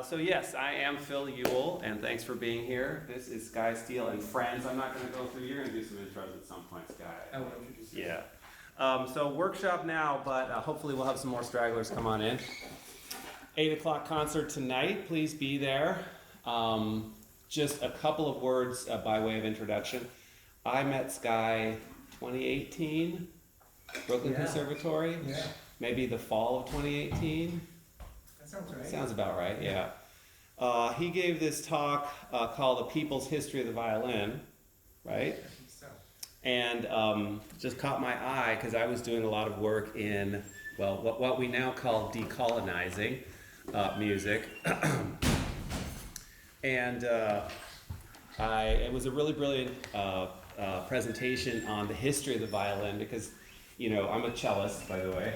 So yes, I am Phil Ewell, and thanks for being here. This is Skye Steele and friends. I'm not going to go through. You're going to do some intros at some point, Skye. I will introduce you. Yeah. So workshop now, but hopefully we'll have some more stragglers come on in. 8 o'clock concert tonight. Please be there. Just a couple of words by way of introduction. I met Skye 2018, Brooklyn Conservatory. Yeah. Maybe the fall of 2018. Sounds right. Sounds about right, yeah. He gave this talk called The People's History of the Violin, right? I think so. And just caught my eye because I was doing a lot of work in, well, what we now call de-colonizing music. And it was a really brilliant presentation on the history of the violin because, you know, I'm a cellist, by the way.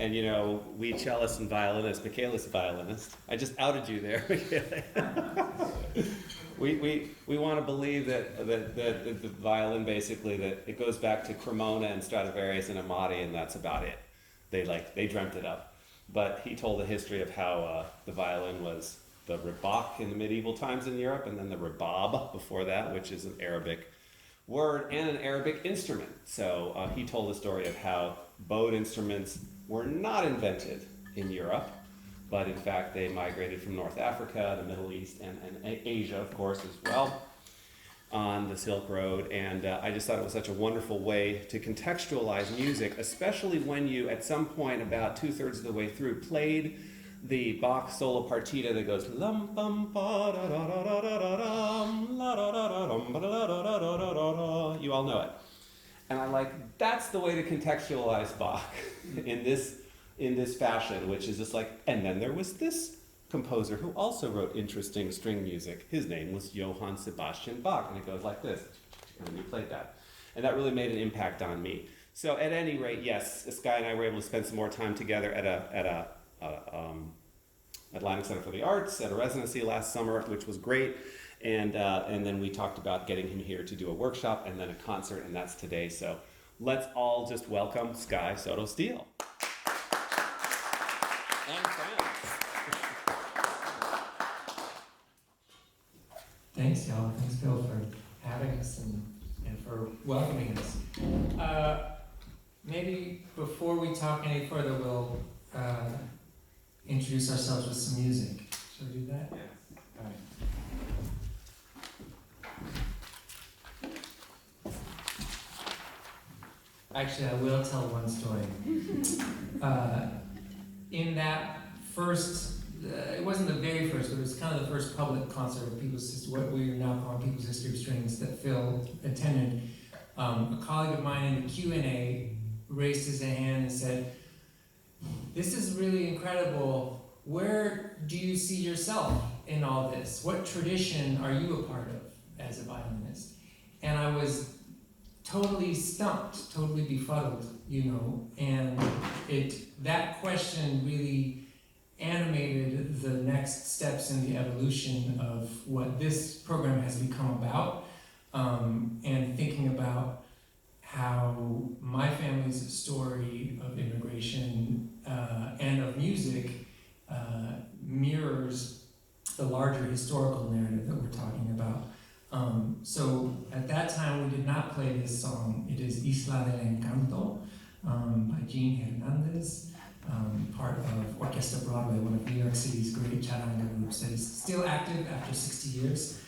And you know, we cellists and violinists, Michaela's a violinist. I just outed you there, Michaela. we want to believe that the violin basically, that it goes back to Cremona and Stradivarius and Amati, and that's about it. They dreamt it up. But he told the history of how the violin was the rebak in the medieval times in Europe, and then the rebab before that, which is an Arabic word and an Arabic instrument. So he told the story of how bowed instruments were not invented in Europe, but in fact they migrated from North Africa, the Middle East, and Asia, of course, as well, on the Silk Road. And I just thought it was such a wonderful way to contextualize music, especially when you, at some point about 2/3 of the way through, played the Bach solo partita that goes lum bum ba da da da da da da la da da da dum ba da da da da da. You all know it. And I'm like, that's the way to contextualize Bach in this fashion, which is just like, and then there was this composer who also wrote interesting string music. His name was Johann Sebastian Bach, and it goes like this, and you played that. And that really made an impact on me. So at any rate, yes, Skye and I were able to spend some more time together at Atlantic Center for the Arts at a residency last summer, which was great. And then we talked about getting him here to do a workshop and then a concert, and that's today. So let's all just welcome Skye Soto Steele. And friends. Thanks, y'all. Thanks, Phil, for having us and for welcoming us. Maybe before we talk any further, we'll introduce ourselves with some music. Shall we do that? Yes. All right. Actually, I will tell one story. In that first, it wasn't the very first, but it was kind of the first public concert of what we are now calling People's History of Strings that Phil attended. A colleague of mine in the Q&A raised his hand and said, "This is really incredible. Where do you see yourself in all this? What tradition are you a part of as a violinist?" And I was totally stumped, totally befuddled, you know, and that question really animated the next steps in the evolution of what this program has become about, and thinking about how my family's story of immigration and of music mirrors the larger historical narrative that we're talking about. So at that time we did not play this song. It is Isla del Encanto by Gene Hernandez, part of Orchestra Broadway, one of New York City's great charanga groups that is still active after 60 years.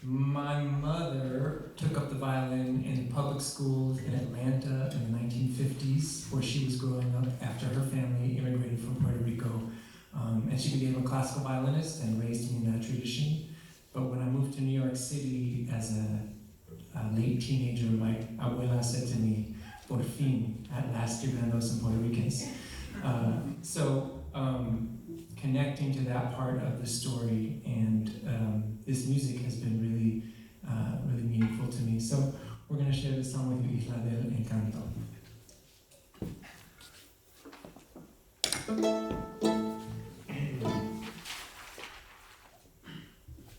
My mother took up the violin in public schools in Atlanta in the 1950s, where she was growing up after her family immigrated from Puerto Rico. And she became a classical violinist and raised me in that tradition. But when I moved to New York City as a late teenager, my abuela said to me, "Por fin, at last you're gonna know some Puerto Ricans." Connecting to that part of the story, and this music has been really, really meaningful to me. So we're gonna share this song with you, Isla del Encanto.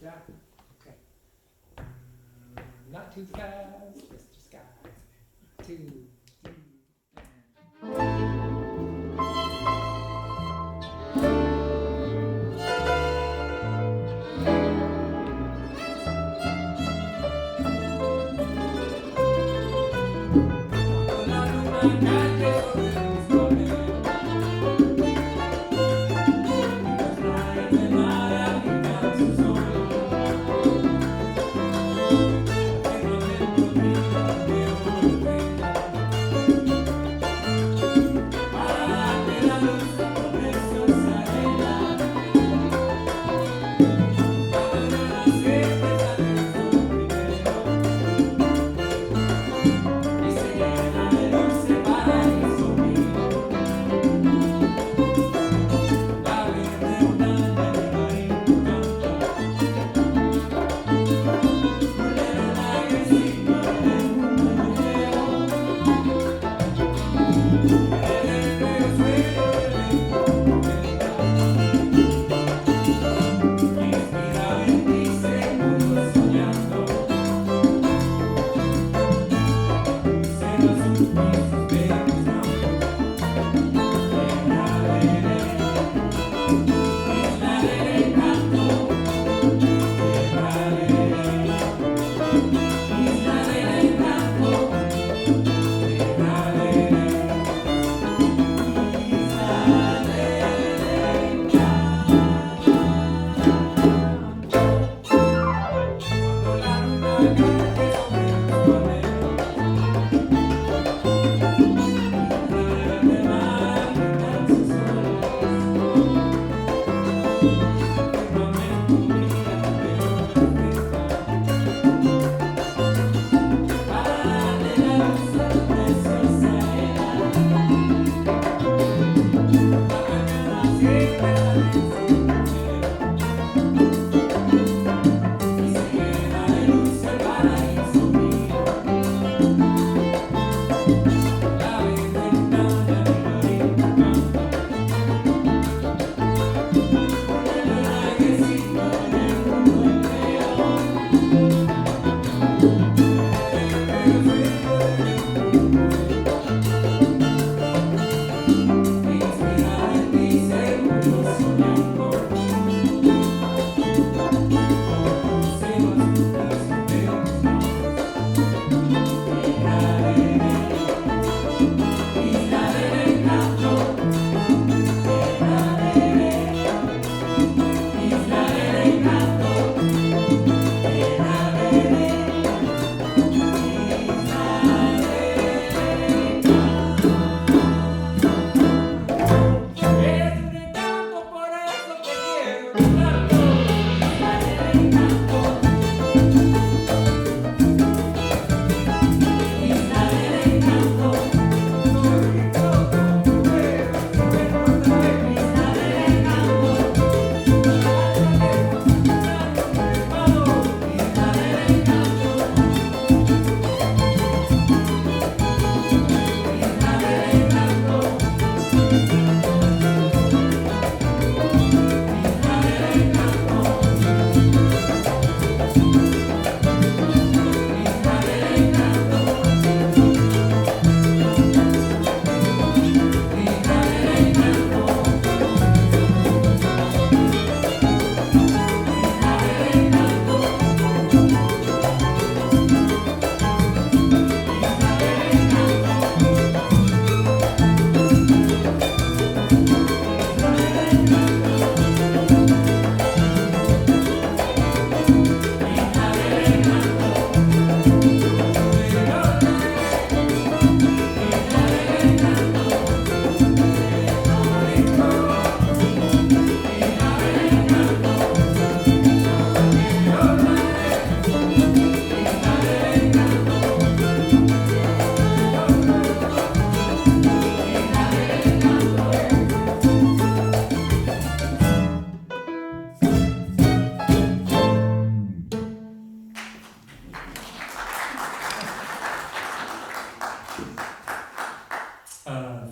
Yeah, okay. Not too fast, Mr. Skye. 2, 3, and...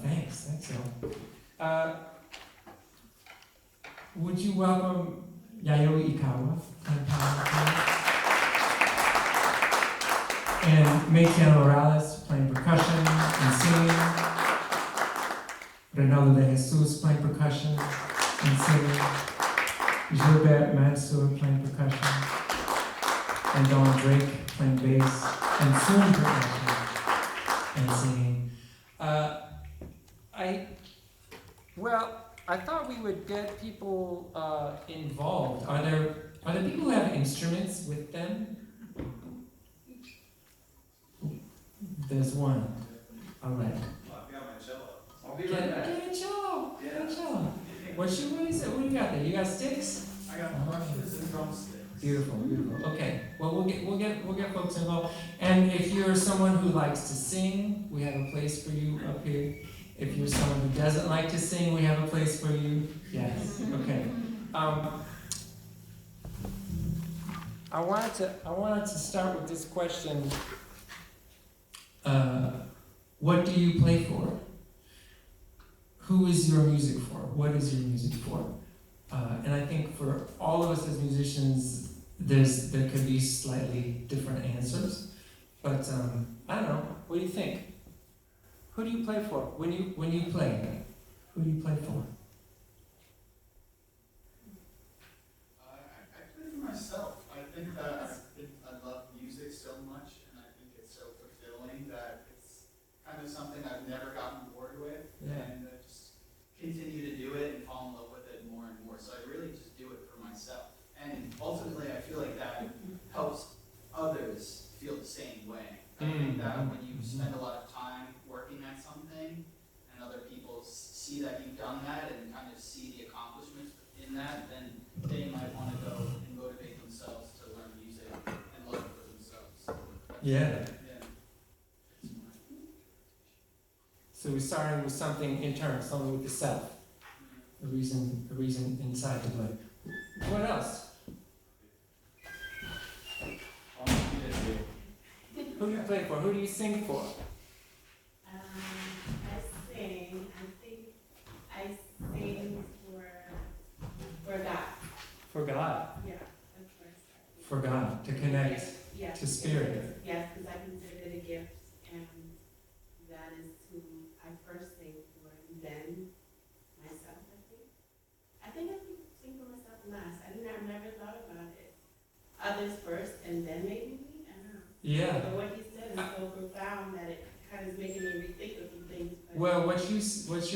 Thanks, Ewell. Would you welcome Yayoi Ikawa and Maytian Morales playing percussion and singing, Renaldo de Jesus playing percussion and singing, Gilbert Mansour playing percussion, and Don Drake playing bass and soon percussion and singing. I thought we would get people involved. Are there people who have instruments with them? There's one. All right. I've got my cello. I'll be Get right back. a cello. Yeah. Get a cello. What is it? What do you got there? You got sticks? I got brushes and drumsticks. Beautiful, beautiful. Okay. Well, we'll get folks involved. And if you're someone who likes to sing, we have a place for you up here. If you're someone who doesn't like to sing, we have a place for you. Yes. Okay. I wanted to start with this question. What do you play for? Who is your music for? What is your music for? And I think for all of us as musicians, there could be slightly different answers. But I don't know. What do you think? Who do you play for? When you play, who do you play for? I play for myself. I think that I love music so much, and I think it's so fulfilling that it's kind of something I've never gotten bored with, and I just continue to do it and fall in love with it more and more. So I really just do it for myself, and ultimately I feel like that helps others feel the same way. I think that when you spend a lot of time working at something, and other people see that you've done that and kind of see the accomplishments in that, then they might want to go and motivate themselves to learn music and love it for themselves. Yeah. Yeah. So we're starting with something internal, something with the self. A reason inside to play. What else? Who do you play for? Who do you sing for? I sing for God. For God. Yeah, that's where I started. For God. To connect Yes, to spirit. Yes, because I consider it a gift, and that is who I first sing for, and then myself, I think. I sing for myself last. I've never thought about it. Others first, and then maybe me? I don't know. Yeah. But what you said is so profound that it kind of is making me rethink of some things. Well, what you're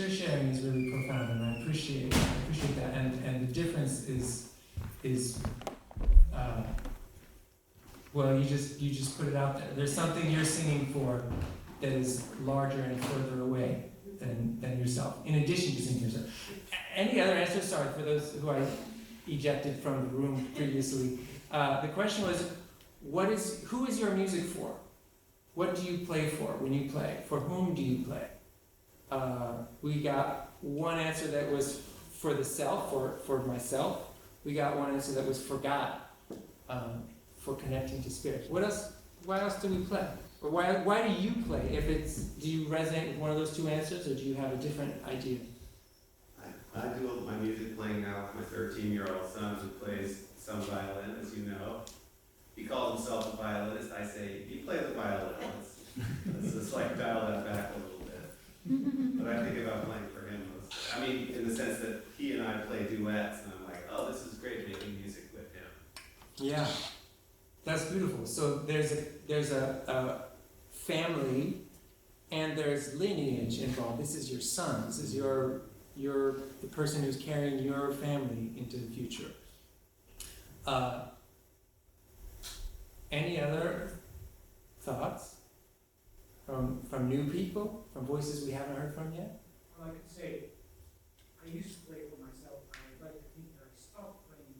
sharing is really profound, and I appreciate that. And the difference is well, you just put it out there. There's something you're singing for that is larger and further away than yourself. In addition to singing yourself. Any other answers? Sorry for those who I ejected from the room previously. The question was, who is your music for? What do you play for when you play? For whom do you play? We got one answer that was for the self, for myself. We got one answer that was for God, for connecting to spirit. What else? Why else do we play? Or why do you play? Do you resonate with one of those two answers, or do you have a different idea? I do all my music playing now with my 13-year-old son who plays some violin, as you know. He calls himself a violinist. I say, you play the violin. Let's just like dial that back a little bit. But I think about playing for him most. I mean, in the sense that he and I play duets, and I'm like, oh, this is great making music with him. Yeah, that's beautiful. So there's a family, and there's lineage involved. This is your son. This is your you're the person who's carrying your family into the future. Any other thoughts from new people, from voices we haven't heard from yet? Well, I could say, I used to play for myself, and I'd like to think that I stopped playing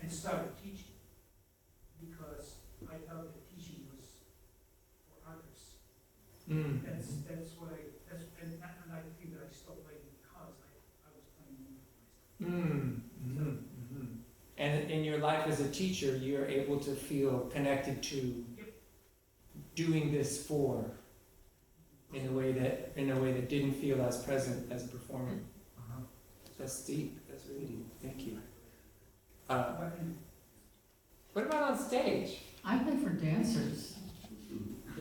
and started teaching, because I felt that teaching was for others. Mm. That's what and I think that I stopped playing because I was playing more for myself. Mm. Mm-hmm. And in your life as a teacher, you're able to feel connected to doing this for, in a way that didn't feel as present as a performer. That's deep. That's really deep. Thank you. What about on stage? I play for dancers.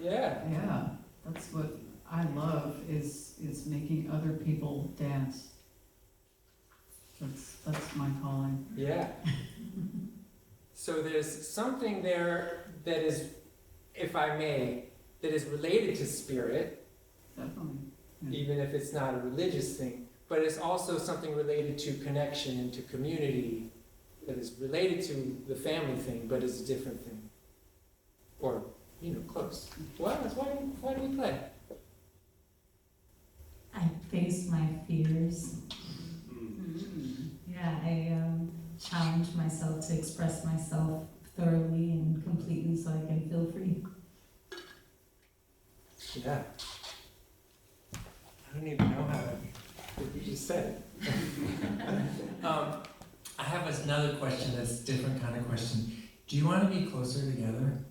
Yeah. Yeah, that's what I love is making other people dance. That's my calling. Yeah. So there's something there that is, if I may, that is related to spirit, Definitely. Yeah. even if it's not a religious thing, but it's also something related to connection and to community that is related to the family thing, but is a different thing. Or, close. Why do we play? I face my fears. Mm. Yeah, I challenge myself to express myself thoroughly and completely so I can feel free. Yeah. I don't even know how to, but you just said it. I have another question that's a different kind of question. Do you want to be closer together?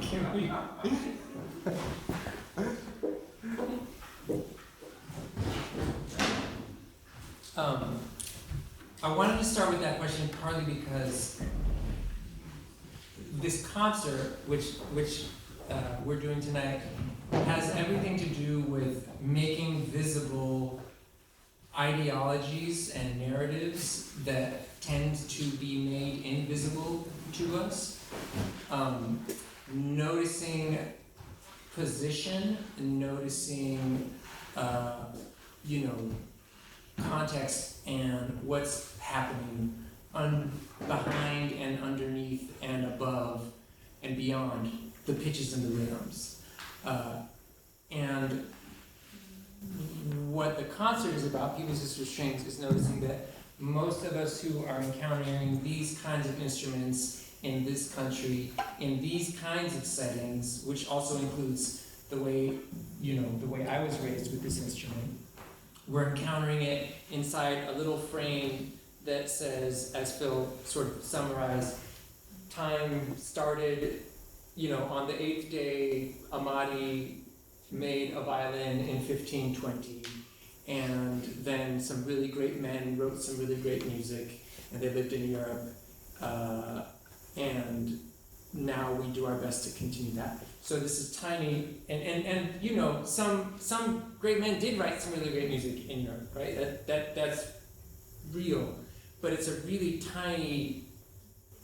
Can we? I wanted to start with that question partly because this concert, which we're doing tonight, has everything to do with making visible ideologies and narratives that tend to be made invisible to us. Noticing position, noticing, context and what's happening behind and underneath and above and beyond the pitches and the rhythms. And what the concert is about, People's History of Strings, is noticing that most of us who are encountering these kinds of instruments in this country, in these kinds of settings, which also includes the way I was raised with this instrument, we're encountering it inside a little frame that says, as Phil sort of summarized, time started, on the 8th day, Amati made a violin in 1520, and then some really great men wrote some really great music, and they lived in Europe, and now we do our best to continue that. So this is tiny, and some great men did write some really great music in Europe, right? That's real, but it's a really tiny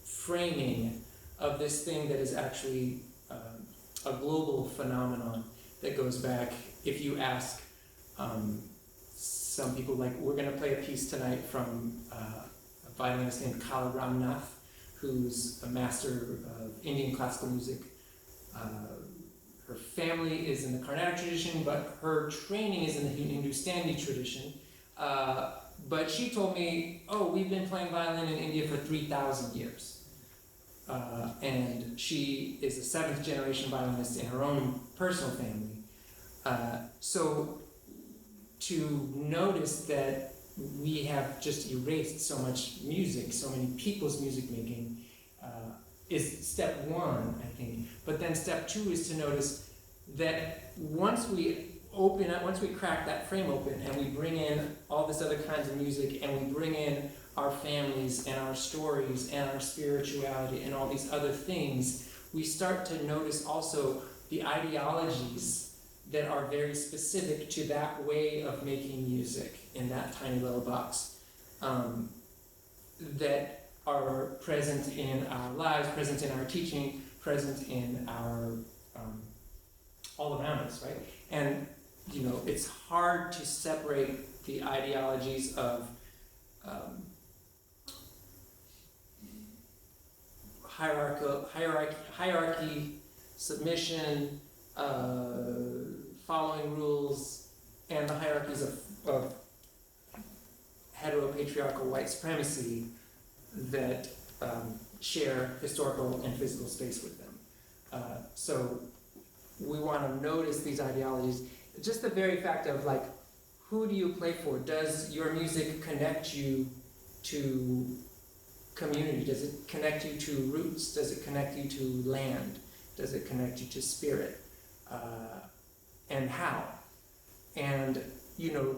framing of this thing that is actually a global phenomenon that goes back. If you ask some people, like, we're going to play a piece tonight from a violinist named Kala Ramnath, who's a master of Indian classical music. Her family is in the Carnatic tradition, but her training is in the Hindustani tradition. But she told me, we've been playing violin in India for 3,000 years. And she is a 7th generation violinist in her own personal family. So to notice that we have just erased so much music, so many people's music making, is step one, I think. But then step two is to notice that once we crack that frame open and we bring in all this other kinds of music and we bring in our families and our stories and our spirituality and all these other things, we start to notice also the ideologies that are very specific to that way of making music in that tiny little box, that are present in our lives, present in our teaching, present in our all around us, right? And it's hard to separate the ideologies of hierarchy, submission, following rules, and the hierarchies of heteropatriarchal white supremacy that share historical and physical space with them. So we want to notice these ideologies. Just the very fact of like, who do you play for? Does your music connect you to community? Does it connect you to roots? Does it connect you to land? Does it connect you to spirit? And how? And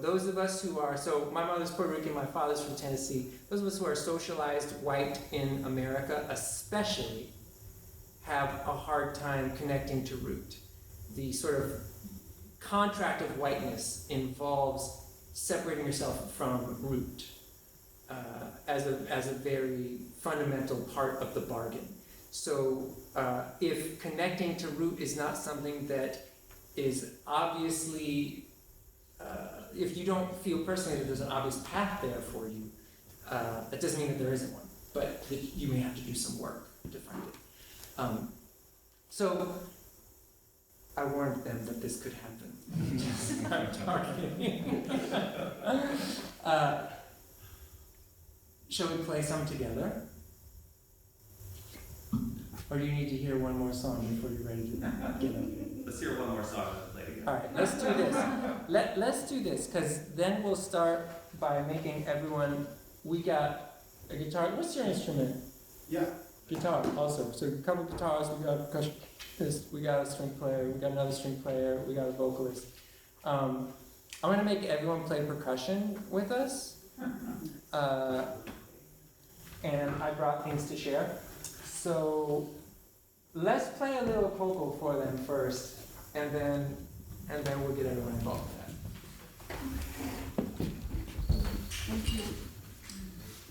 those of us who are, so my mother's Puerto Rican, my father's from Tennessee, those of us who are socialized white in America especially have a hard time connecting to root. The sort of contract of whiteness involves separating yourself from root as a very fundamental part of the bargain. So if connecting to root is not something that is obviously, if you don't feel personally that there's an obvious path there for you, that doesn't mean that there isn't one, but that you may have to do some work to find it. So I warned them that this could happen. I'm talking. Shall we play some together? Or do you need to hear one more song before you're ready to get up? Let's hear one more song and play together. All right, let's do this. Let's do this, because then we'll start by making everyone. We got a guitar. What's your instrument? Yeah. Guitar, also. So a couple guitars. We got a percussionist. We got a string player. We got another string player. We got a vocalist. I'm gonna make everyone play percussion with us. And I brought things to share. So let's play a little polka for them first, and then we'll get everyone involved in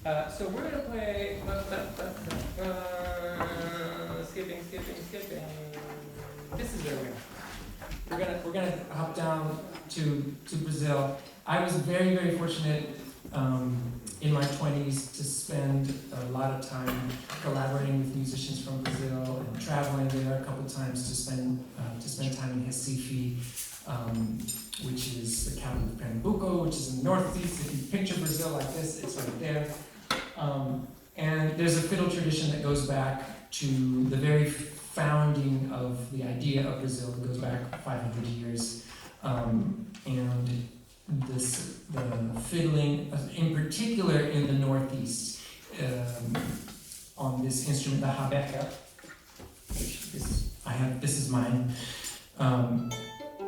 that. So we're gonna play skipping. This is where we are. We're gonna hop down to Brazil. I was very, very fortunate in my 20s to spend a lot of time collaborating with musicians from Brazil and traveling there a couple times to spend time in Recife, which is the capital of Pernambuco, which is in the northeast. If you picture Brazil like this, it's right there. And there's a fiddle tradition that goes back to the very founding of the idea of Brazil. It goes back 500 years. And the fiddling, in particular in the northeast, on this instrument, the rabeca, which this is mine,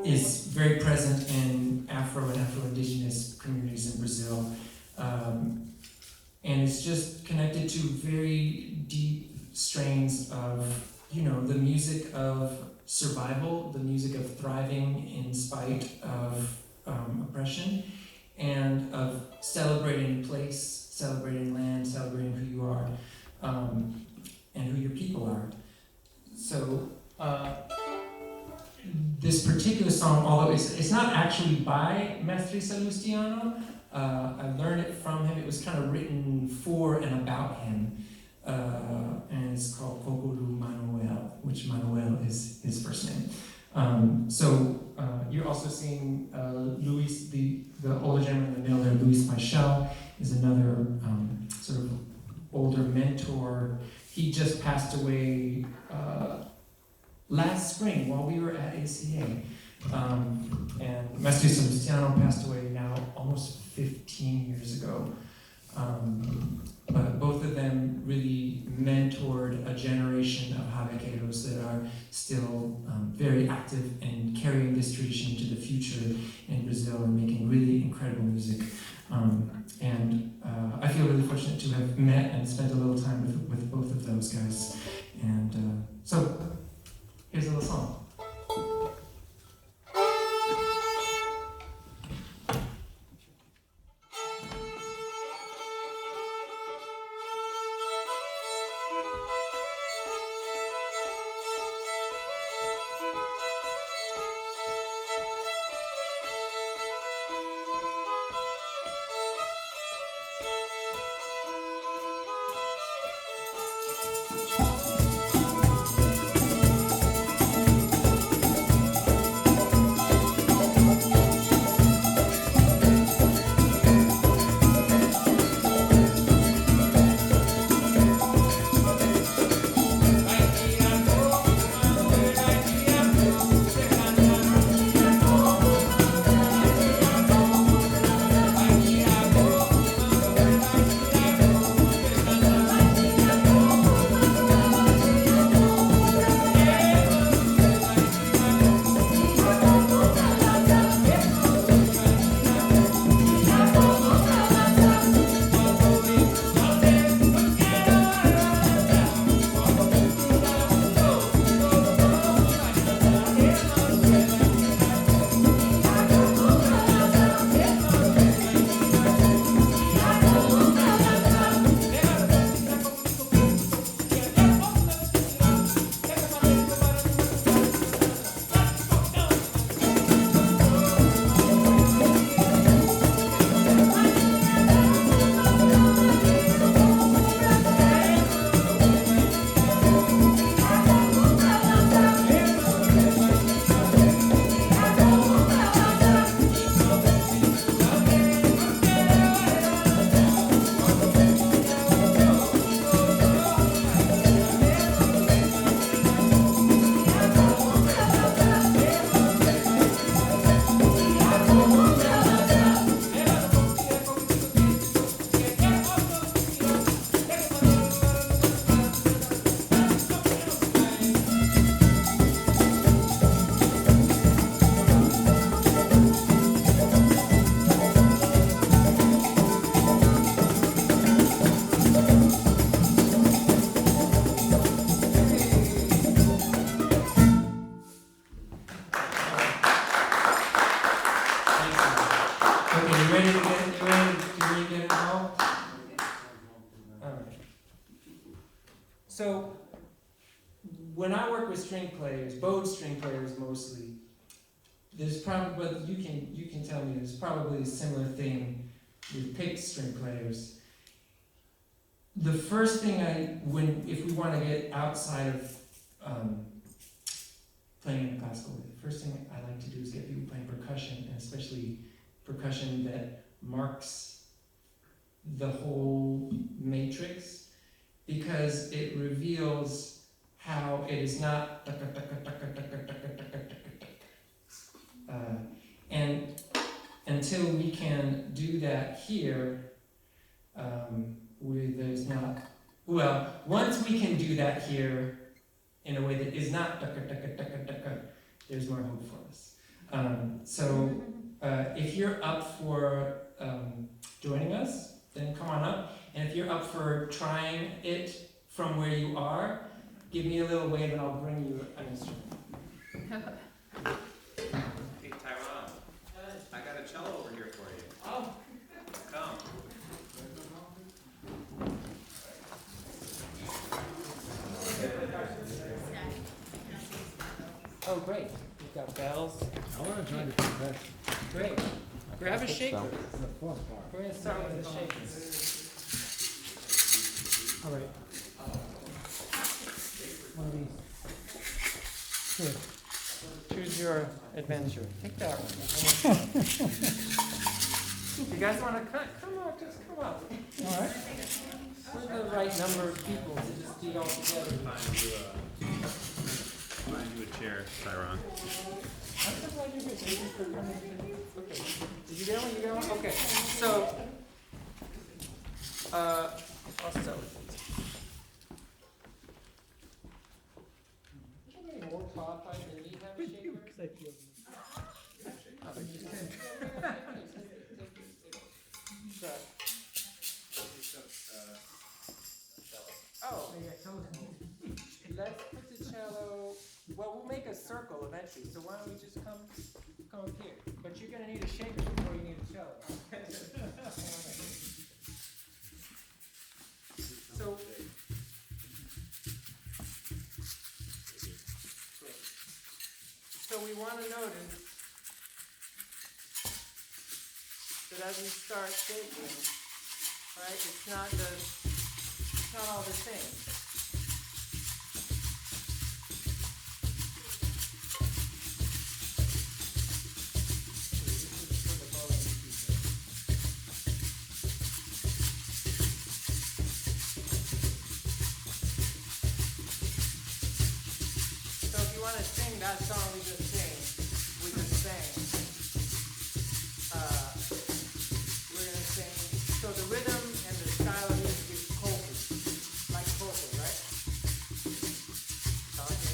is very present in Afro and Afro-Indigenous communities in Brazil. And it's just connected to very deep strains of, the music of survival, the music of thriving in spite of oppression, and of celebrating place, celebrating land, celebrating who you are, and who your people are. So this particular song, although it's not actually by Mestre Salustiano, I learned it from him. It was kind of written for and about him, and it's called Coco do Manuel, which Manuel is his first name. So you're also seeing Luis, the older gentleman in the middle there, Luis Michel, is another sort of older mentor. He just passed away last spring while we were at ACA. And Mestre Salustiano passed away now almost 15 years ago. But both of them really mentored a generation of rabequeiros that are still very active and carrying this tradition into the future in Brazil and making really incredible music. And I feel really fortunate to have met and spent a little time with both of those guys. And so here's a little song. when I work with string players, bowed string players mostly, there's probably, but you can tell me, there's probably a similar thing with picked string players. The first thing if we want to get outside of playing in a classical way, the first thing I like to do is get people playing percussion, and especially percussion that marks the whole matrix, because it reveals how it is not and until we can do that here, there's not, well, once we can do that here in a way that is not there's more hope for us. So if you're up for joining us, then come on up. And if you're up for trying it from where you are, give me a little wave and I'll bring you an instrument. Hey, Tyrone, I got a cello over here for you. Oh, Come. oh great. You've got bells. I want to join the profession. Great. Grab a shaker. It's the fun part. We're going to start with the shakers. All right. One of these. Here. Choose your adventure. Take that one. You guys want to cut? Come on, just come up. All right. We're the right number of people to just be all together. Find you a chair, Tyrone. I'm so glad you're here. Thank you for coming. Okay. Did you get one? You get one? Okay. So, I'll start with this. How many more qualified than me have a shaker? Oh, let's put the cello. Well, we'll make a circle eventually. So why don't we just come up here? But you're gonna need a shaker before you need a cello. So we want to notice that as we start shaking, right, it's not all the same. That song we just sang, we're gonna sing, so the rhythm and the style of music is vocal, like vocal, right? Talking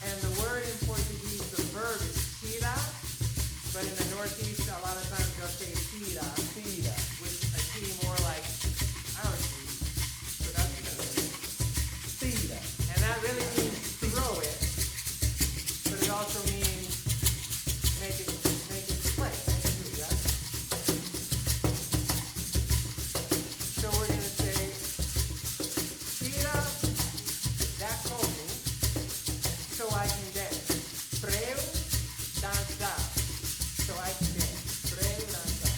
and the word in Portuguese, the verb is tira, but in the Northeast, a lot of times they'll say tira, with a T more like our T. So that's and that really means throw it, but it also means make it play, make it move, right? So we're gonna say, tira da coco, so I can dance. Preu dançar, so I can dance. Preu dançar,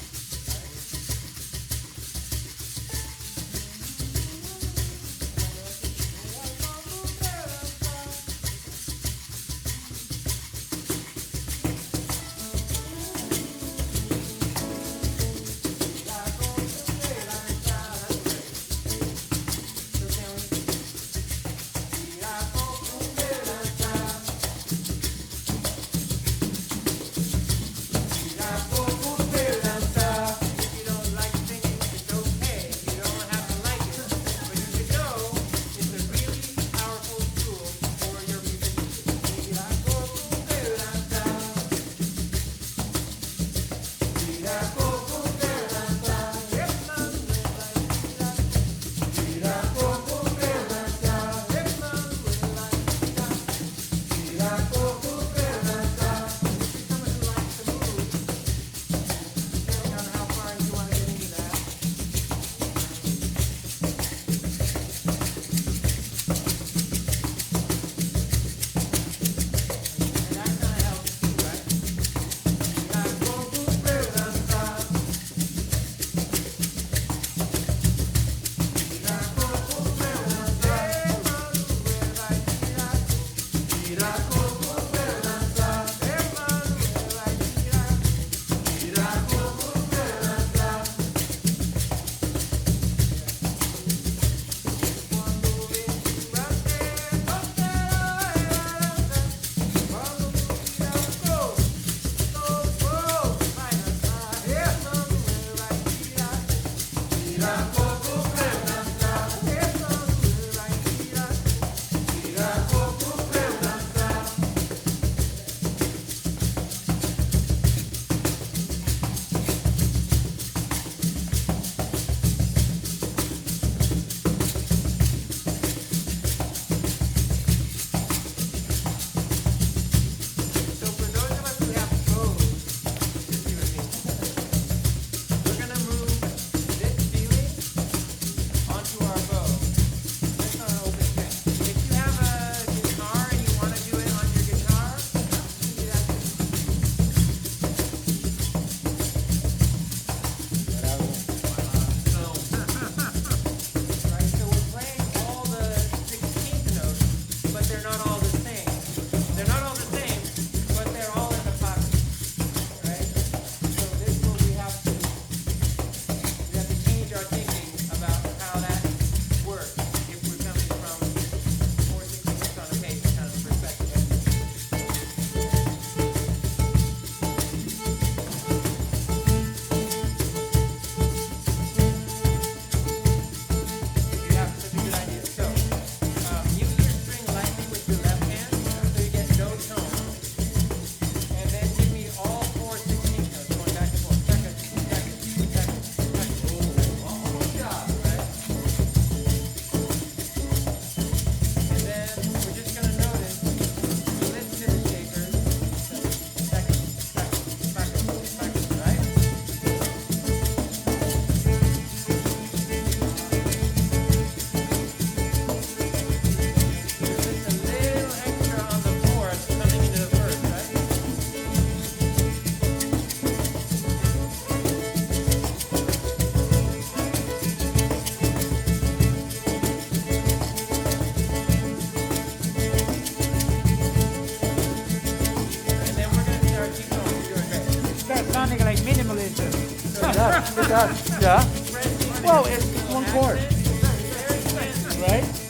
right? It does, yeah. Well, it's one chord, right?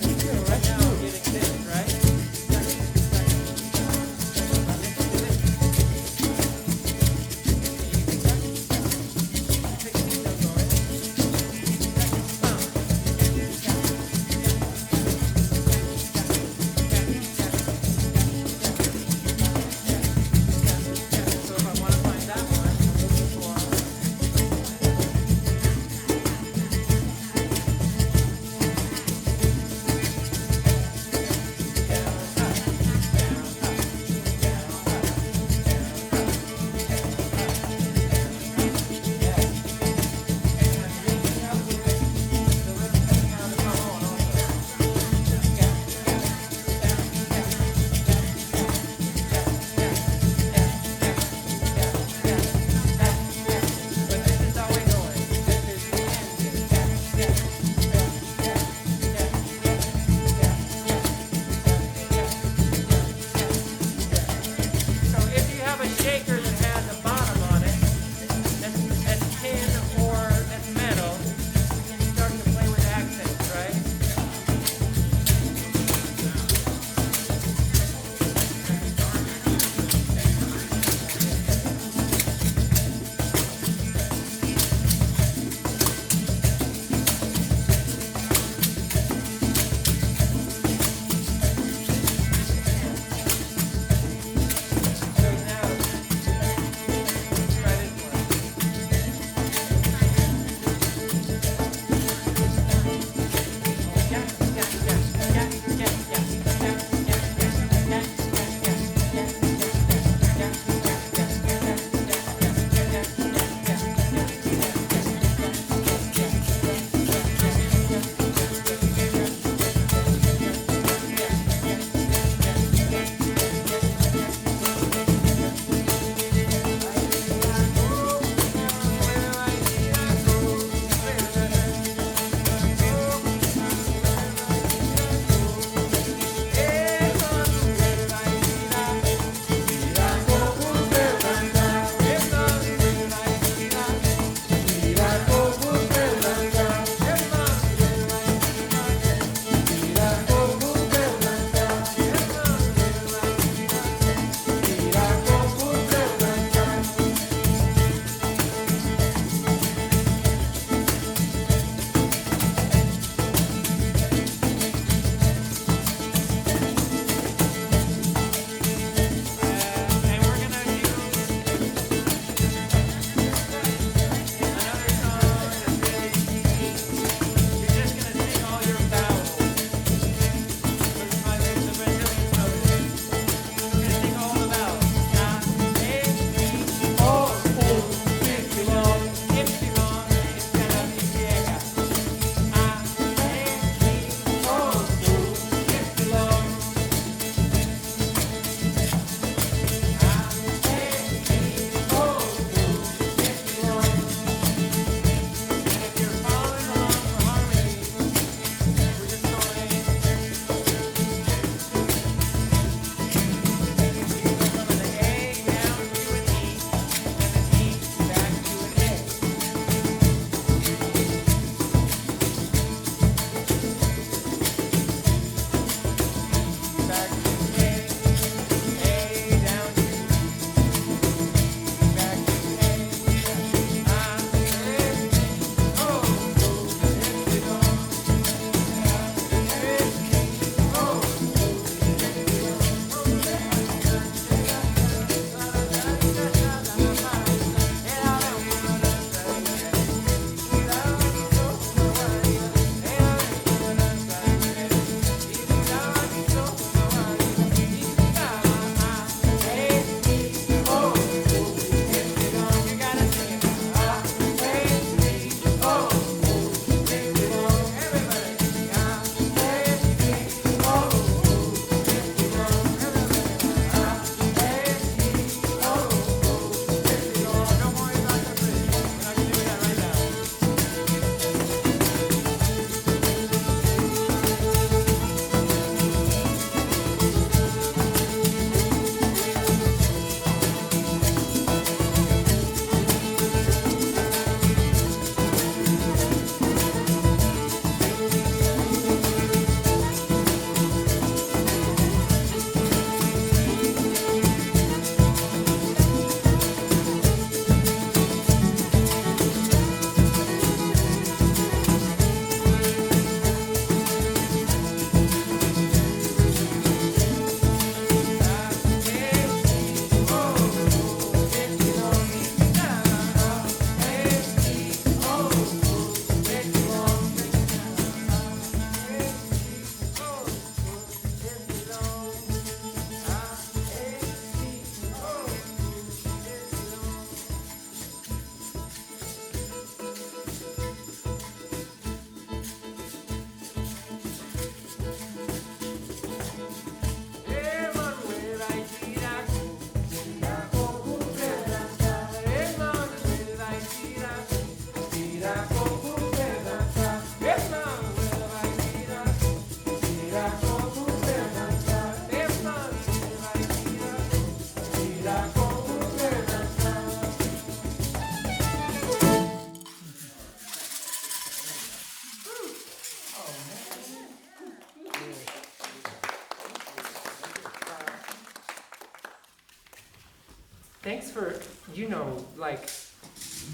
thanks for,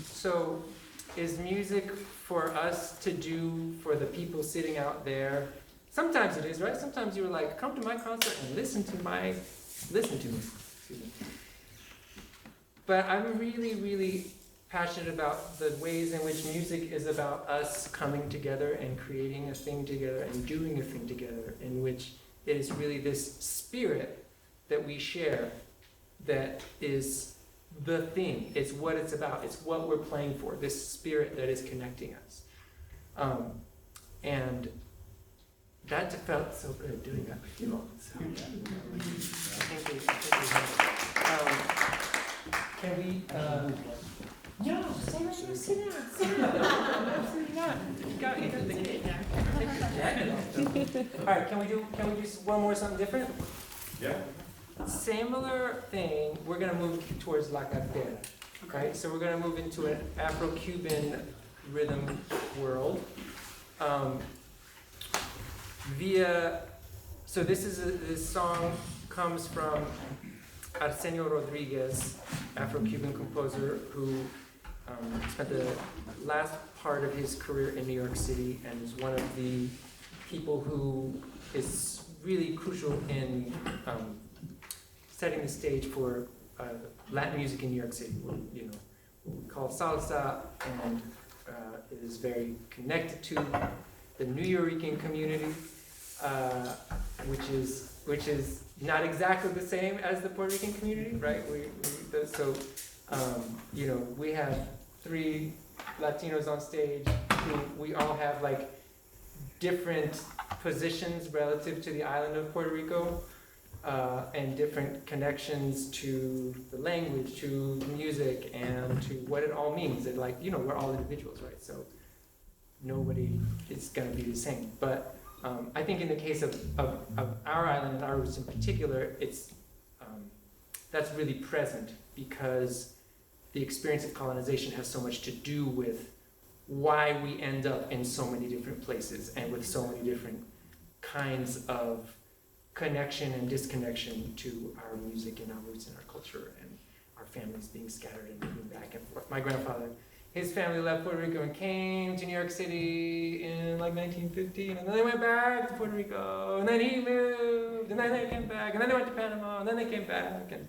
so is music for us to do for the people sitting out there? Sometimes it is, right? Sometimes you're like, come to my concert and listen to me. Excuse me. But I'm really, really passionate about the ways in which music is about us coming together and creating a thing together and doing a thing together, in which it is really this spirit that we share that is the thing. It's what it's about. It's what we're playing for, this spirit that is connecting us. And that felt so good doing that with you all. So, can we, no, stay right here, sit down. Absolutely not. You got the cake. All right, can we do one more something different? Yeah. Similar thing, we're gonna move towards La Cartera. Okay, so we're gonna move into an Afro-Cuban rhythm world. So this song comes from Arsenio Rodriguez, Afro-Cuban composer who spent the last part of his career in New York City and is one of the people who is really crucial in setting the stage for Latin music in New York City, what we call salsa, and it is very connected to the Nuyorican community, which is not exactly the same as the Puerto Rican community, right? We have 3 Latinos on stage who we all have like different positions relative to the island of Puerto Rico, and different connections to the language, to the music, and to what it all means. That we're all individuals, right? So nobody is going to be the same. But I think in the case of our island and our roots in particular, it's that's really present because the experience of colonization has so much to do with why we end up in so many different places and with so many different kinds of connection and disconnection to our music and our roots and our culture and our families being scattered and moving back and forth. My grandfather, his family left Puerto Rico and came to New York City in like 1915, and then they went back to Puerto Rico, and then he moved, and then they came back, and then they went to Panama, and then they came back, and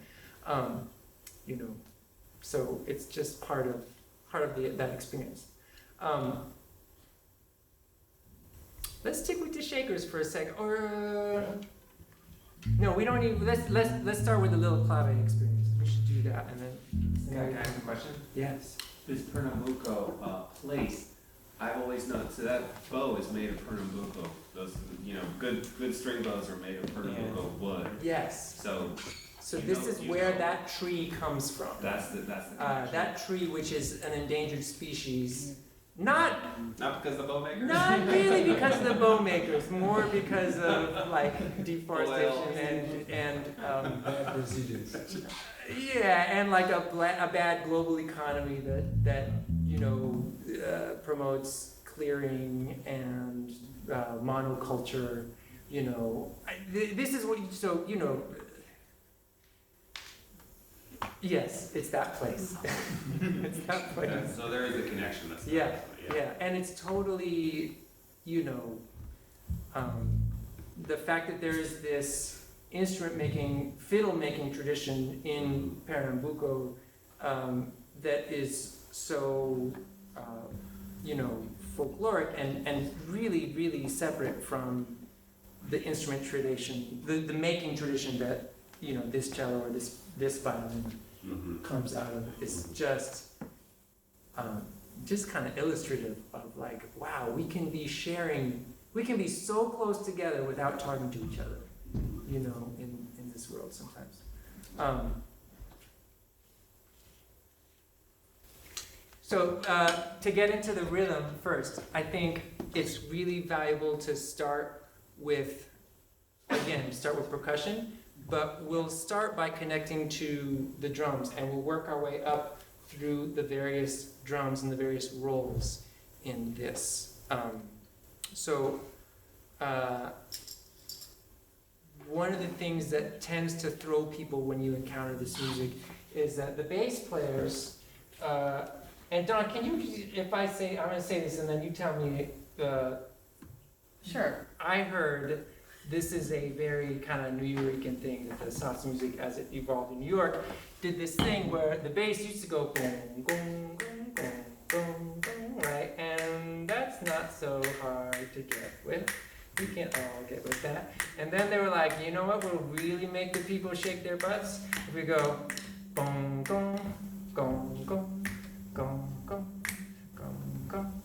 so it's just part of that experience. Let's stick with the Shakers for a second, or no, we don't need. Let's start with the Little Clave experience. We should do that, and then. Can I ask a question? Yes. This Pernambuco place, I've always known, so that bow is made of Pernambuco. Those, good string bows are made of Pernambuco wood. Yes. So this is where that tree comes from. That's the that tree, which is an endangered species, not because of the bow makers. Not really because of the bow makers, more because of like deforestation and bad procedures. Yeah, and like a bad global economy that promotes clearing and monoculture. This is what Yes, it's that place. It's that place. Yeah, so there is a connection. That's yeah, and it's totally, the fact that there is this fiddle making tradition in Pernambuco that is so, folkloric and really, really separate from the instrument tradition, the making tradition that, this cello or this violin comes out of. It's just kind of illustrative of like, wow, we can be so close together without talking to each other, in this world sometimes. So to get into the rhythm first, I think it's really valuable to start with percussion, but we'll start by connecting to the drums, and we'll work our way up through the various drums and the various roles in this. One of the things that tends to throw people when you encounter this music is that the bass players, and Don, can you, if I say, I'm gonna say this and then you tell me, Sure. I heard this is a very kind of New Yorkian thing, that the salsa music as it evolved in New York did this thing where the bass used to go boom, boom, boom, boom, boom, boom, right? And that's not so hard to get with. We can all get with that. And then they were like, you know what will really make the people shake their butts? If we go boom, boom, boom, boom, boom, boom, boom, boom,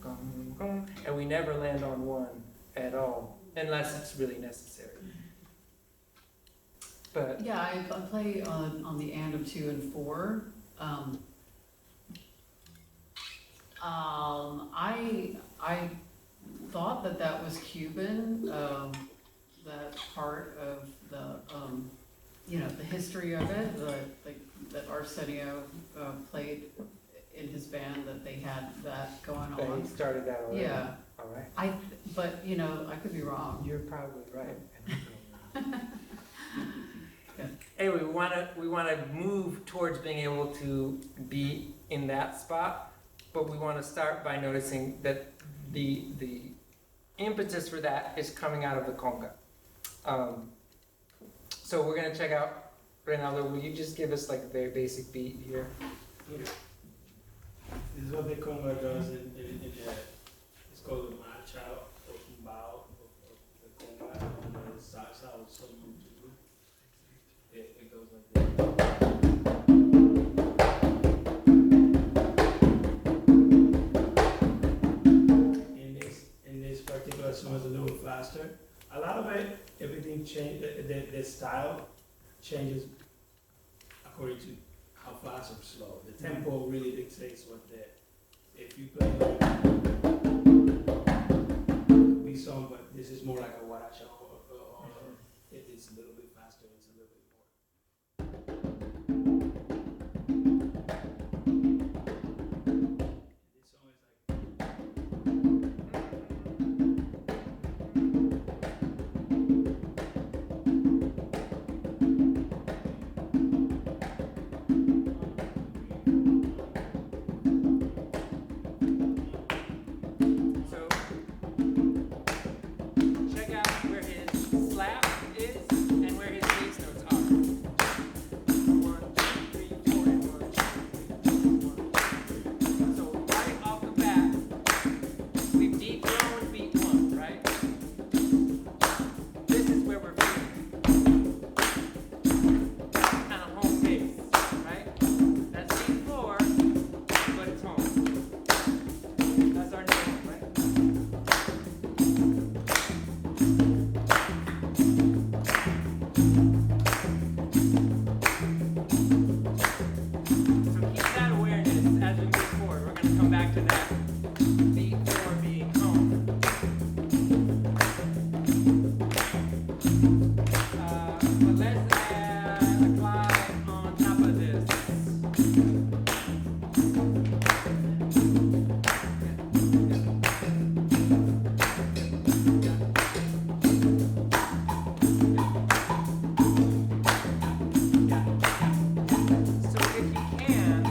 boom, boom, and we never land on one at all, unless it's really necessary. But Yeah, I play on the and of 2 and 4. I thought that was Cuban, that part of the, the history of it, that Arsenio played in his band, that they had that going they on. started that already. Yeah, All right. but I could be wrong. You're probably right. Anyway, we wanna move towards being able to be in that spot, but we wanna start by noticing that the impetus for that is coming out of the conga. So we're gonna check out, Reynaldo, will you just give us like a very basic beat here? This is what the conga does it's called the marcha or tumbao of the conga, and the salsa also moved to do. It goes like this. In this particular song is a little faster. A lot of it, everything change, the style changes according to how fast or slow. The tempo really dictates what if you play could be song, but this is more like a guaracha or it's a little bit faster, it's a little bit more. This song is like So check out where his slap is and where his bass notes are. 1, 2, 3, 4, and 1, 2, 3, 1. So right off the bat, we've dethroned beat 1, right? This is where we're feeling kind of home base, right? That's beat 4, but it's home. That's our name, right? So keep that awareness as we move forward. We're going to come back to that. Beat 4 being home. But let's add a glide on top of this. So if you can,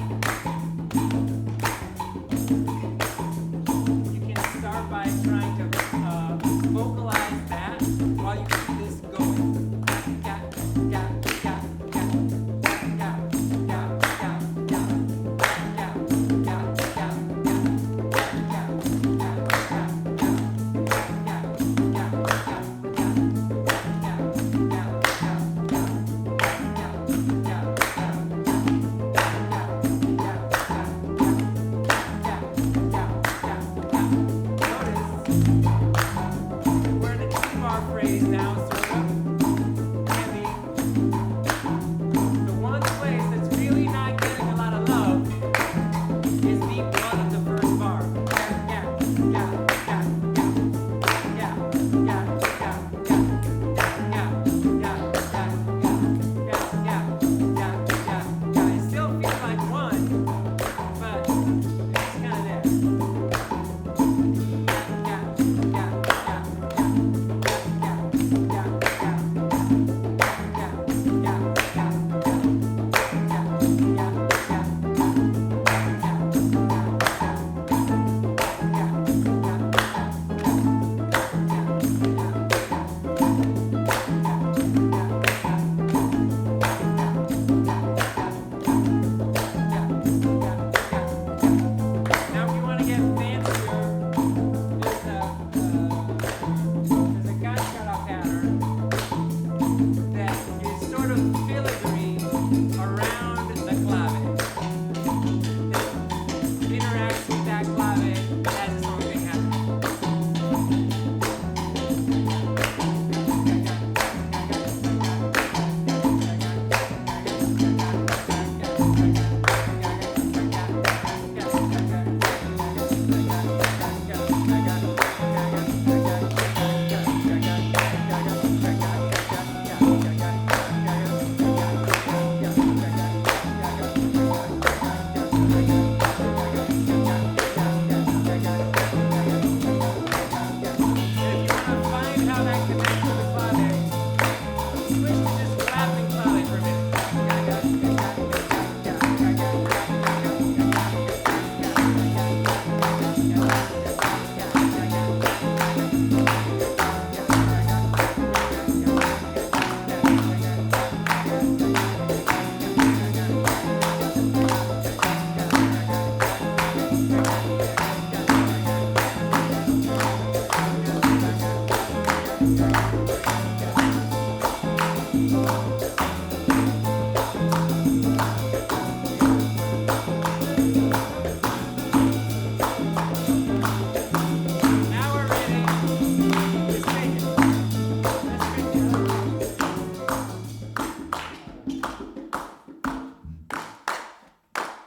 of filigree around the clave. It interacts with that clave as its own thing happens.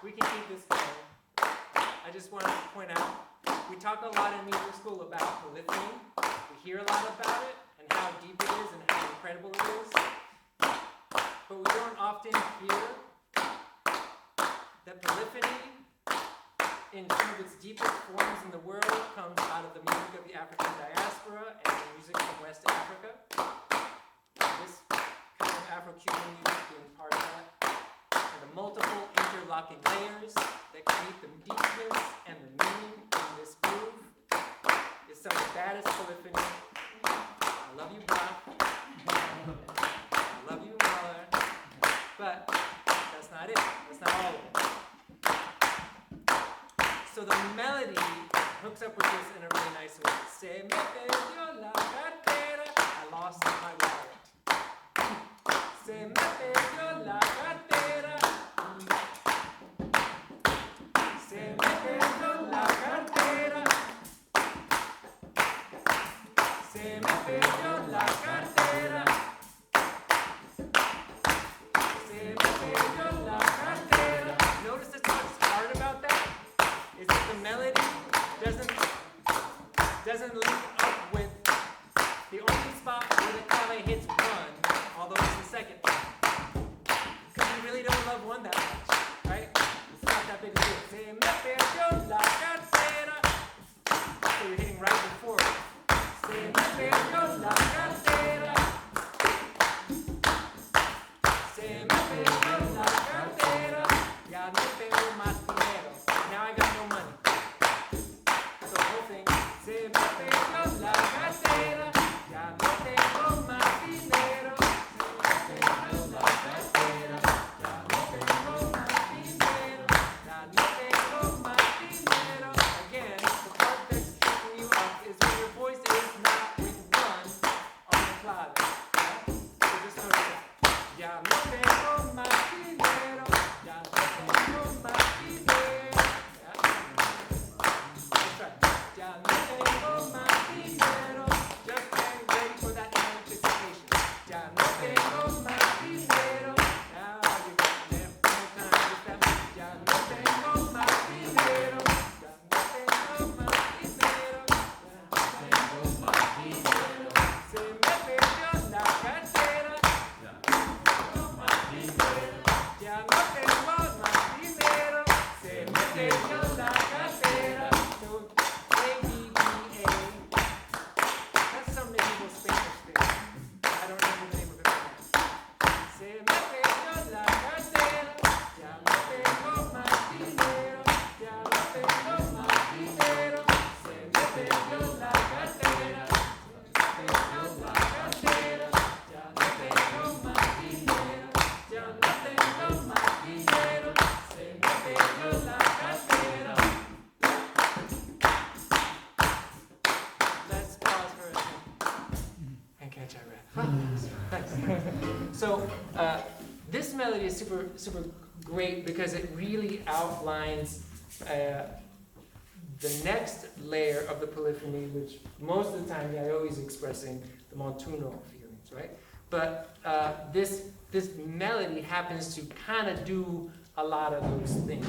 We can keep this going. I just wanted to point out, we talk a lot in music school about polyphony. We hear a lot about it and how deep it is and how incredible it is. But we don't often hear that polyphony, in some of its deepest forms in the world, comes out of the music of the African diaspora and the music from West Africa. This kind of Afro-Cuban music being part of that. And the multiple interlocking layers that create the deepness and the meaning in this groove is some of the baddest polyphony. I love you, Prof. I love you, Mahler. But that's not it. That's not all of it. So the melody hooks up with this in a really nice way. Se me perdió la cartera. I lost my wallet. Se me perdió la cartera. Se me perdió la cartera. Se me perdió la cartera. Se me perdió la cartera. Notice that's what's hard about that is that the melody doesn't link up with the only spot where the clave hits one, although it's the second one. Because you really don't love one that much, right? It's not that big a deal. Se me perdió la cartera. So you're hitting right before it. Se me perdió la cartera. Se me perdió la cartera. Ya no tengo más dinero. Now I got no money. So the whole thing. Se me perdió la cartera. Ya no tengo más dinero. Se me perdió la cartera. Ya no tengo más dinero. Ya no tengo más dinero. Again, the part that's tripping you up is when your voice is not with one on the clave. So just notice that. Ya no tengo más dinero. Ya no tengo más dinero. That's right. Ya no tengo más dinero. Just getting ready for that anticipation. Ya no tengo más dinero. Now you got there. One more time with that. Ya no tengo más dinero. Ya no tengo más dinero. Ya no tengo más dinero. Se me perdió la cartera. Ya no tengo más dinero. Ya no tengo más dinero. Se me perdió la cartera. So, ABBA. That's some medieval Spanish thing. I don't remember the name of it right now. Se me perdió la cartera. Ya no tengo más dinero. Ya no tengo más dinero. Se me perdió la cartera. Se me perdió la cartera. Ya no tengo más dinero. Ya no tengo más dinero. Se me perdió la cartera. Let's pause for a second and catch our breath. Thanks. So this melody is super great because it really outlines the next layer of the polyphony, which most of the time I always expressing the montuno feelings, right? But this melody happens to kind of do a lot of those things.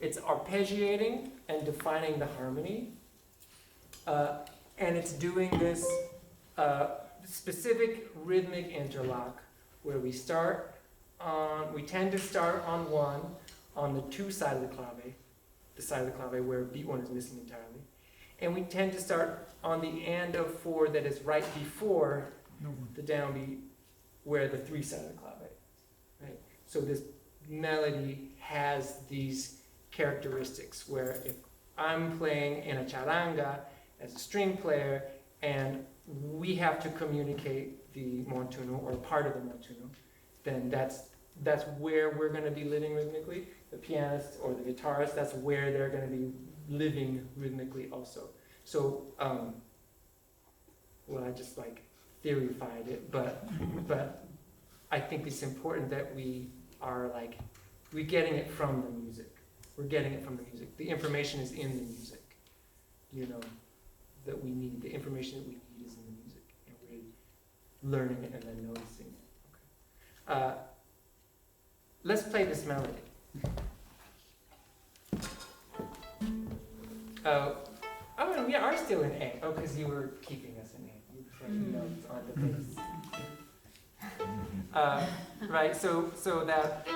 It's arpeggiating and defining the harmony, and it's doing this specific rhythmic interlock where we tend to start on one, on the two side of the clave, the side of the clave where beat one is missing entirely, and we tend to start on the end of four that is right before the downbeat where the three side of the clave, right? So this melody has these characteristics where if I'm playing in a charanga as a string player and we have to communicate the montuno or part of the montuno, then that's where we're going to be living rhythmically. The pianist or the guitarist, that's where they're going to be living rhythmically also. So, well, I just like theorified it, but I think it's important that we are like, we're getting it from the music. We're getting it from the music. The information is in the music, you know, that we need. The information that we need is in the music, and we're learning it and then noticing it. Okay. Let's play this melody. Oh, we are still in A. Oh, because you were keeping us in A. You were taking notes on the bass. Right, so that.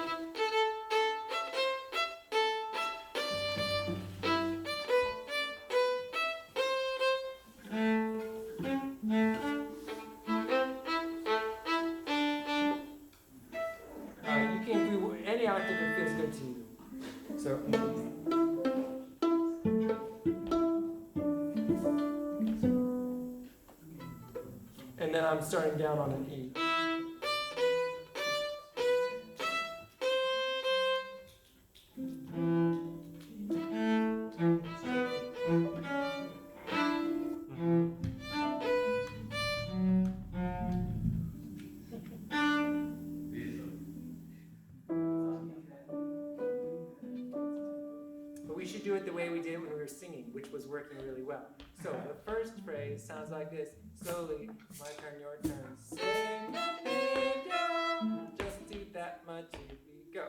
You can do any octave that feels good to you. So. And then I'm starting down on an E. But we should do it the way we did it when we were singing, which was working really well. So the first phrase sounds like this. Slowly, my turn, your turn. Sing, just do that much, here we go.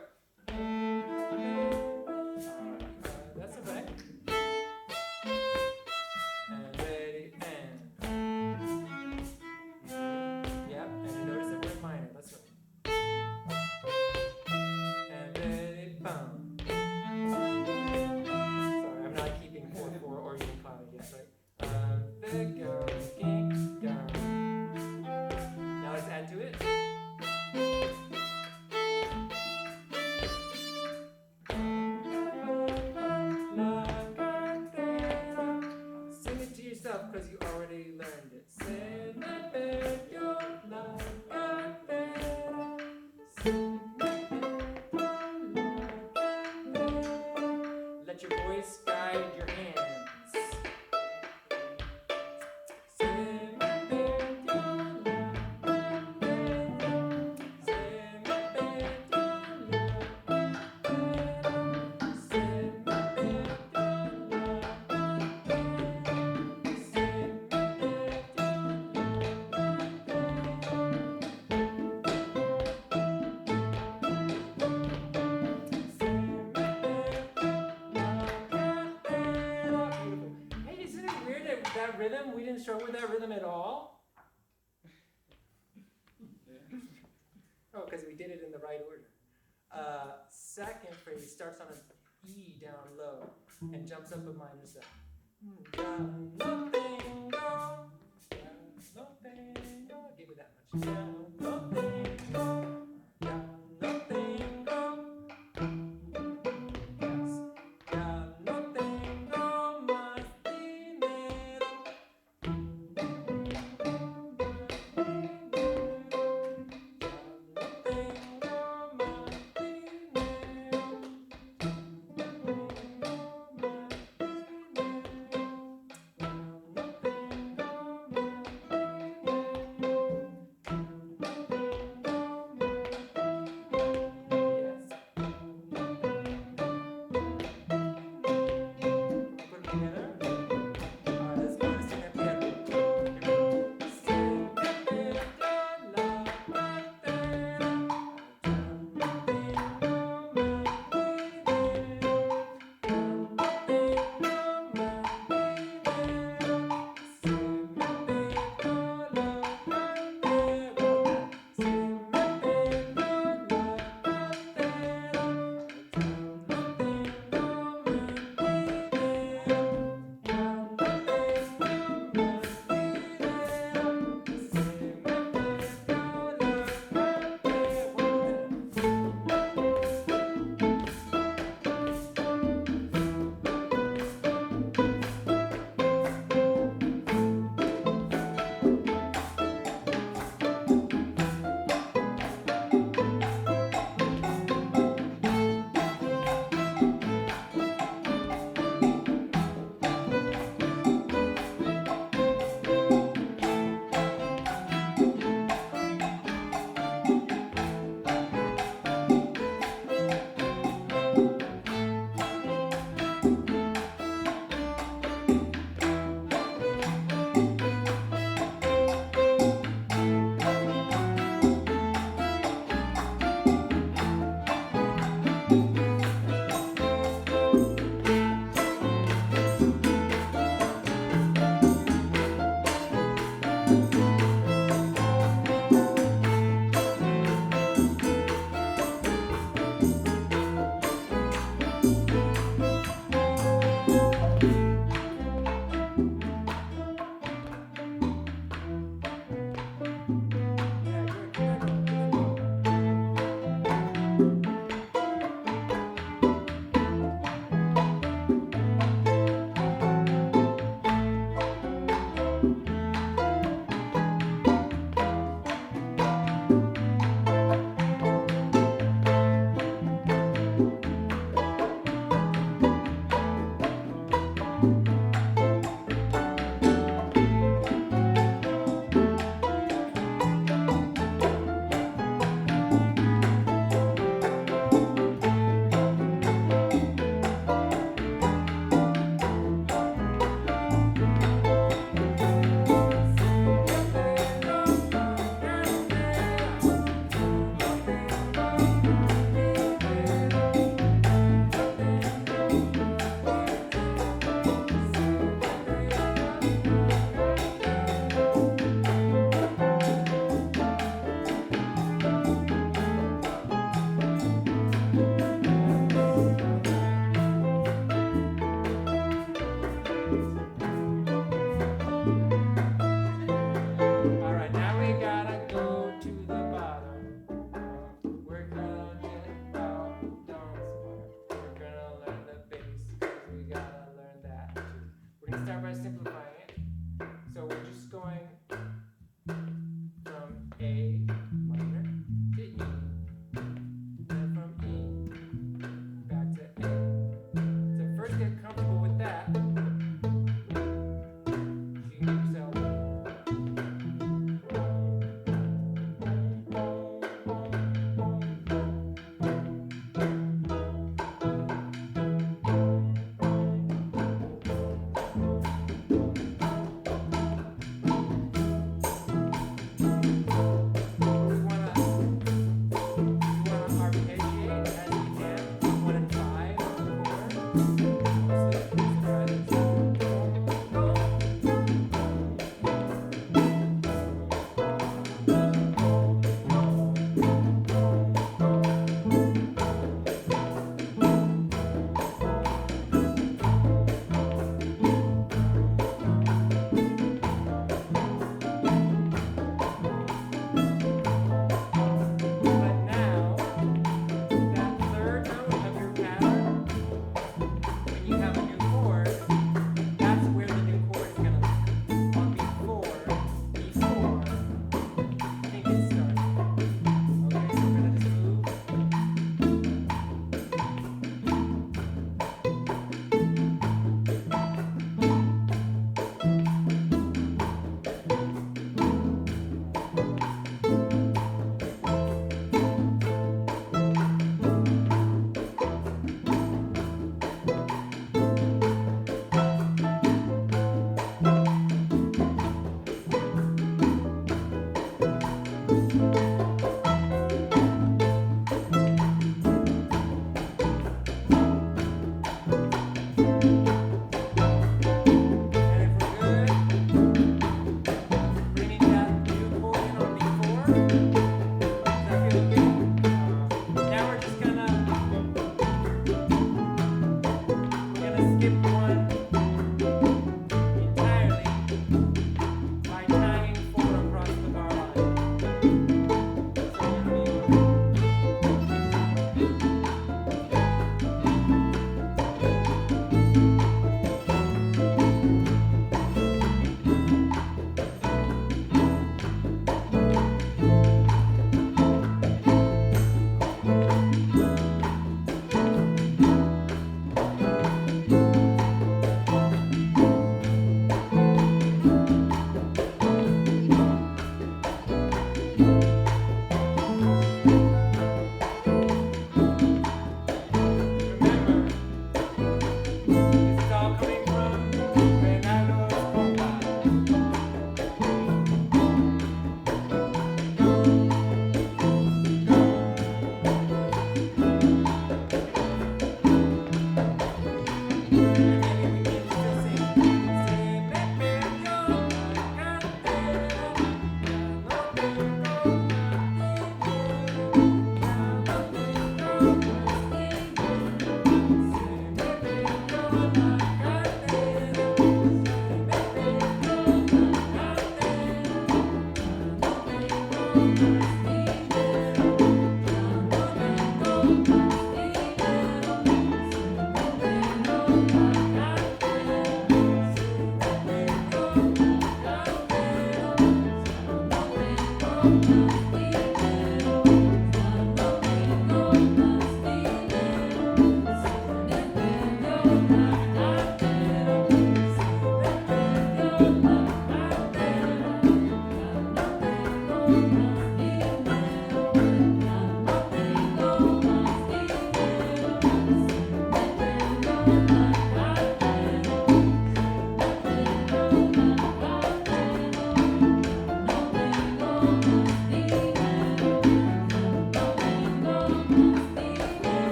That's okay. And ready, and. Yep, and you notice that we're minor. Let's go. And ready, bum. Sorry, I'm not keeping 4/4 or even 5 yet, right? There goes, king, down. Now let's add to it. Sing it to yourself because you already learned it. Let your voice guide your hands. Hey, isn't it weird that rhythm, we didn't start with that rhythm at all? Oh, because we did it in the right order. Second phrase starts on an E down low and jumps up a minor seven. Down, nothing, go. Down, nothing, go. Give me that much. Down, nothing, go. Down, nothing, go. Yes. Down, nothing, go. Más dinero.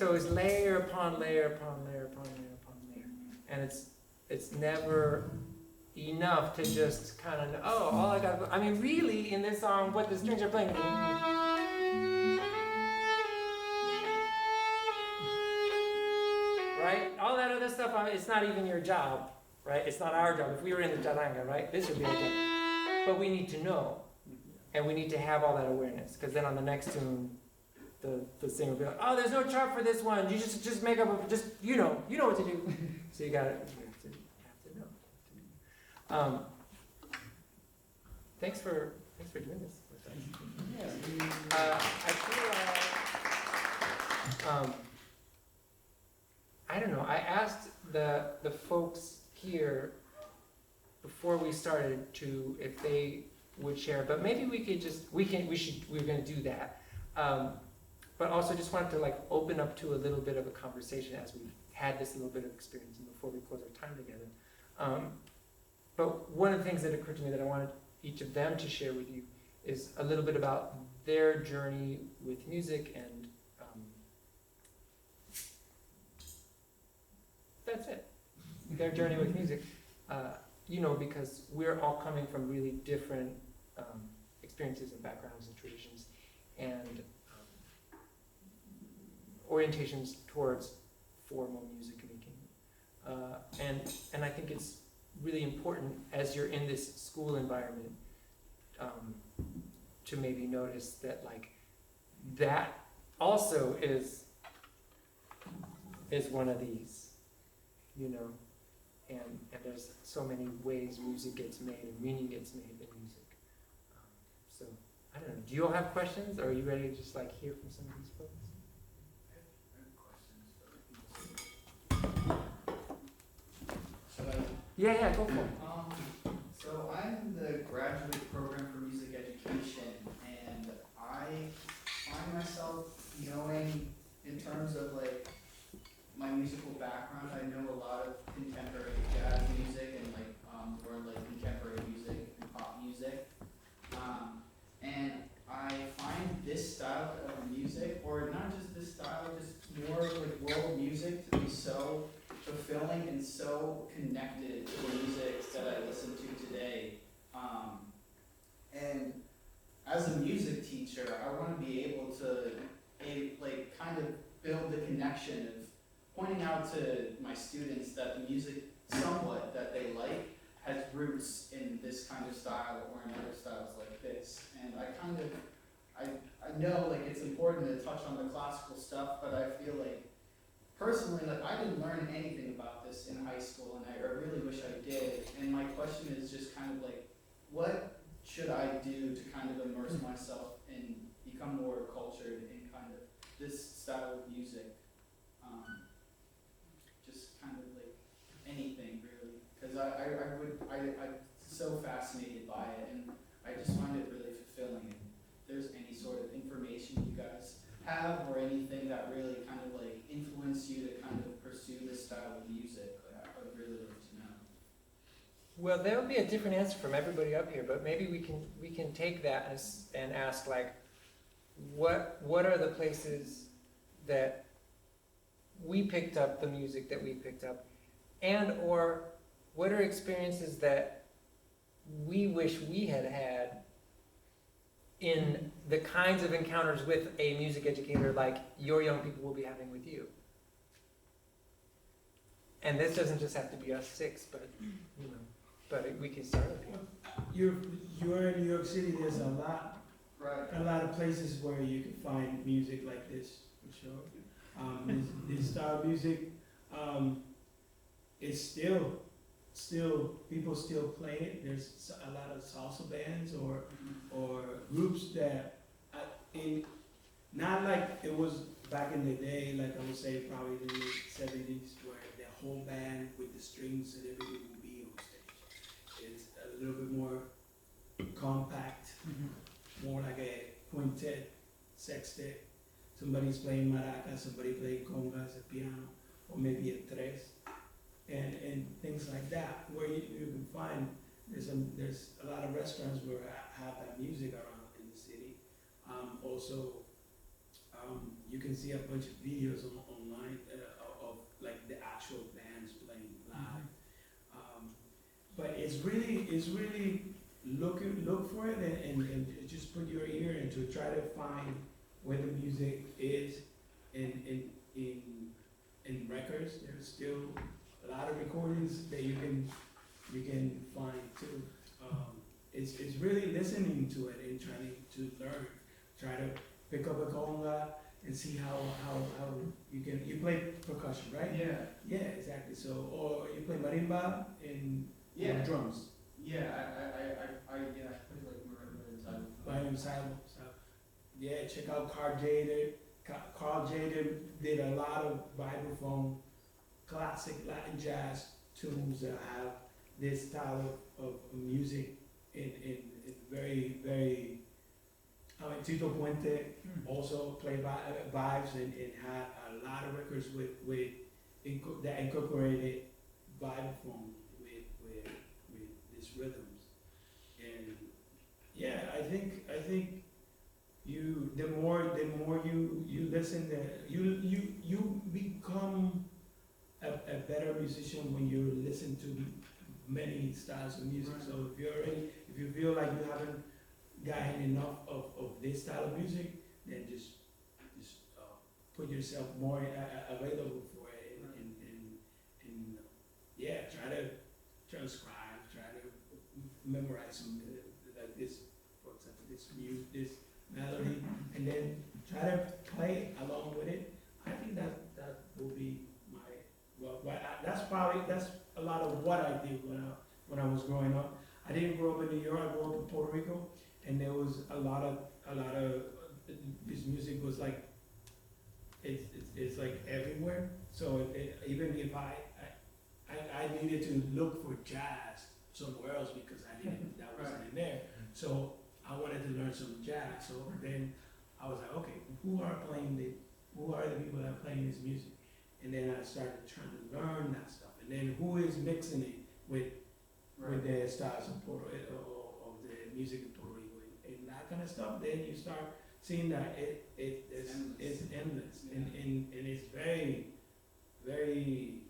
So it's layer upon layer upon layer upon layer upon layer, and it's never enough to just kind of know, oh, all I got. I mean, really, in this song, what the strings are playing. Right? All that other stuff, it's not even your job, right? It's not our job. If we were in the charanga, right, this would be our job. But we need to know, and we need to have all that awareness, because then on the next tune, the singer will be like, oh, there's no chart for this one. You just make up, you know what to do. So you have to know. Thanks for doing this with us. I feel I don't know. I asked the folks here before we started if they would share, but maybe we could we're going to do that. But also just wanted to open up to a little bit of a conversation as we've had this little bit of experience and before we close our time together. But one of the things that occurred to me that I wanted each of them to share with you is a little bit about their journey with music, and that's it. Their journey with music. Because we're all coming from really different experiences and backgrounds and traditions and orientations towards formal music making. And I think it's really important as you're in this school environment to maybe notice that that also is one of these, and there's so many ways music gets made and meaning gets made in music. So I don't know. Do you all have questions, or are you ready to just hear from some of these folks? Yeah, go for it. So I'm in the graduate program for music education, and I find myself knowing, in terms of my musical background, I know a lot of contemporary jazz music and more contemporary music and pop music. And I find this style of music, or not just this style, just more world music, to be so fulfilling and so connected to the music that I listen to today. And as a music teacher, I want to be able to kind of build the connection of pointing out to my students that the music somewhat that they like has roots in this kind of style or in other styles like this. And I know it's important to touch on the classical stuff, but I feel personally, I didn't learn anything about this in high school, and I really wish I did. And my question is just kind of what should I do to kind of immerse myself and become more cultured in kind of this style of music? Just kind of anything really, because I'm so fascinated by it, and I just find it really fulfilling. And if there's any sort of information you guys have, or anything that really kind of influenced Well, there would be a different answer from everybody up here, but maybe we can take that and ask like, what are the places that we picked up the music that we picked up, and or what are experiences that we wish we had had in the kinds of encounters with a music educator like your young people will be having with you. And this doesn't just have to be us six, but you know, but we can start with you. You're in New York City. There's a lot Right. of places where you can find music like this, for sure. This style of music is still people still play it. There's a lot of salsa bands or groups that not like it was back in the day, like I would say probably in the 70s, where the whole band with the strings and everything will be on stage. It's a little bit more compact, more like a quintet, sextet. Somebody's playing maraca, somebody playing congas, a piano, or maybe a tres, and things like that, where you can find there's a lot of restaurants where have that music around in the city. Also, you can see a bunch of videos online of like the actual bands playing live. But it's really look for it and just put your ear into try to find where the music is in records. There's still a lot of recordings that you can find too. It's really listening to it and trying to learn. Try to pick up a conga and see how you play percussion, right? Yeah, exactly. So or you play marimba and drums. Yeah, I put like marimba inside. Violin silo. So yeah, check out Carl Jader. Carl Jader did a lot of vibraphone, classic Latin jazz tunes that have this style of music in very, very. Tito Puente also played vibes and had a lot of records that incorporated vibraphone with these rhythms. And yeah, I think the more you listen, you become a better musician when you listen to many styles of music. Right. So if you feel like you haven't gotten enough of this style of music, then just put yourself more available for it and yeah, try to transcribe, try to memorize some like this, for example, this melody, and then try to play along with it. I think that will be that's a lot of what I did when I was growing up. I didn't grow up in New York. I grew up in Puerto Rico, and there was a lot of this music was like it's like everywhere. So even if I needed to look for jazz somewhere else because that wasn't in there. So I wanted to learn some jazz. So then I was like, okay, who are the people that are playing this music? And then I started trying to learn that stuff. And then who is mixing it with the styles of of the music in Puerto Rico and that kind of stuff? Then you start seeing that it's endless. And it's very, very,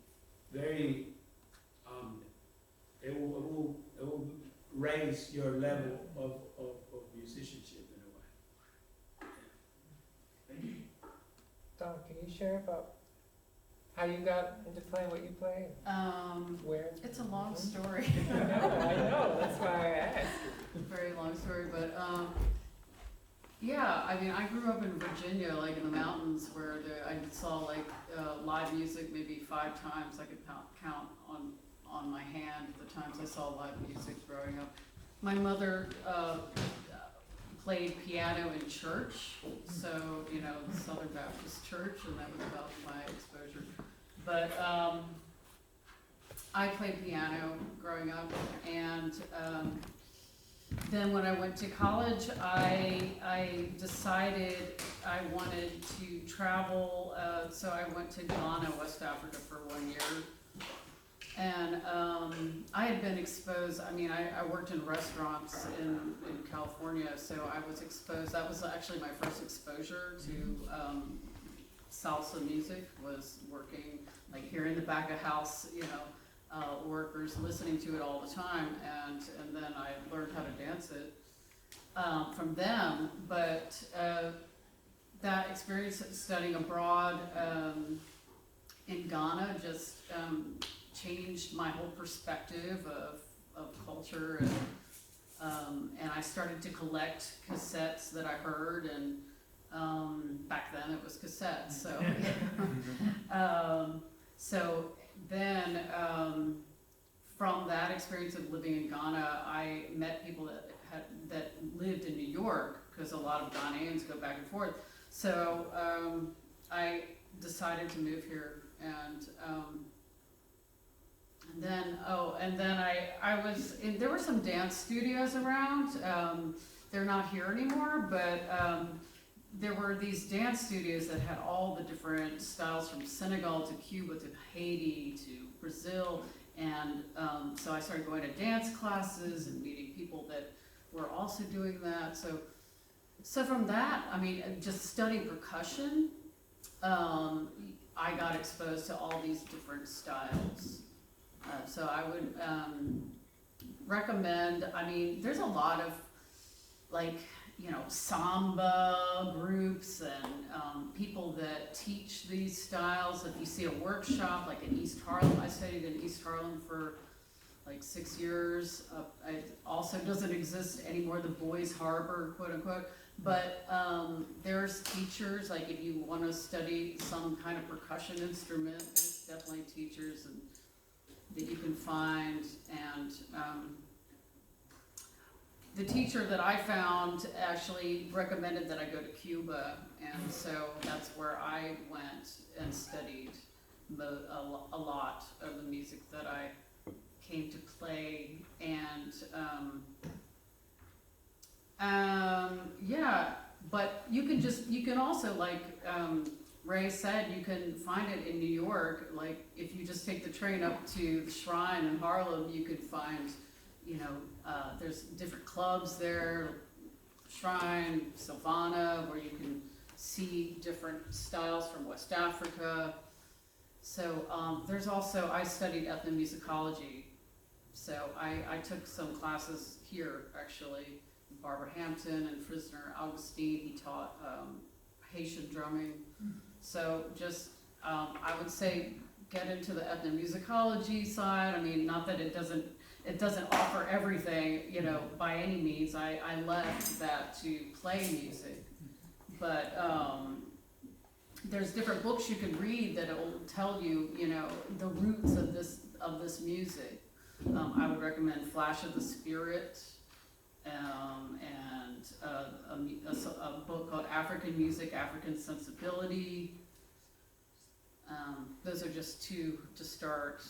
very it will raise your level of musicianship in a way. Thank you. Don, can you share about how you got into playing what you play? Where? It's a long story. I know, that's why I asked. Very long story, but yeah, I mean, I grew up in Virginia, like in the mountains, where I saw like live music maybe 5 times. I could count on my hand the times I saw live music growing up. My mother played piano in church, so you know, the Southern Baptist Church, and that was about my exposure. But I played piano growing up, and then when I went to college, I decided I wanted to travel, so I went to Ghana, West Africa for 1 year, And I had been exposed, I mean, I worked in restaurants in California, so I was exposed, that was actually my first exposure to salsa music, was working, like here in the back of house, you know, workers listening to it all the time, and then I learned how to dance it from them. But that experience studying abroad in Ghana just changed my whole perspective of culture, and I started to collect cassettes that I heard, and back then it was cassettes, so so then from that experience of living in Ghana, I met people that lived in New York, because a lot of Ghanaians go back and forth. So I decided to move here, and then I was in, there were some dance studios around. They're not here anymore, but there were these dance studios that had all the different styles, from Senegal to Cuba to Haiti to Brazil, and so I started going to dance classes and meeting people that were also doing that. So from that, I mean, just studying percussion, I got exposed to all these different styles. So I would recommend, I mean, there's a lot of, like, you know, samba groups and people that teach these styles. If you see a workshop, like in East Harlem, I studied in East Harlem for like 6 years. It also doesn't exist anymore, the Boys Harbor, quote unquote. But there's teachers, like if you want to study some kind of percussion instrument, there's definitely teachers that you can find. And the teacher that I found actually recommended that I go to Cuba, and so that's where I went and studied a lot of the music that I came to play. And yeah, but you can also, like Ray said, you can find it in New York. Like if you just take the train up to the Shrine in Harlem, you could find, you know, there's different clubs there, Shrine, Savannah, where you can see different styles from West Africa. So there's also, I studied ethnomusicology, so I took some classes here, actually. Barbara Hampton and Frisner Augustine, he taught Haitian drumming. So just, I would say, get into the ethnomusicology side. I mean, not that it doesn't offer everything, you know, by any means. I left that to play music, but there's different books you can read that will tell you, you know, the roots of this music. I would recommend Flash of the Spirit, and a book called African Music, African Sensibility. Those are just two to start.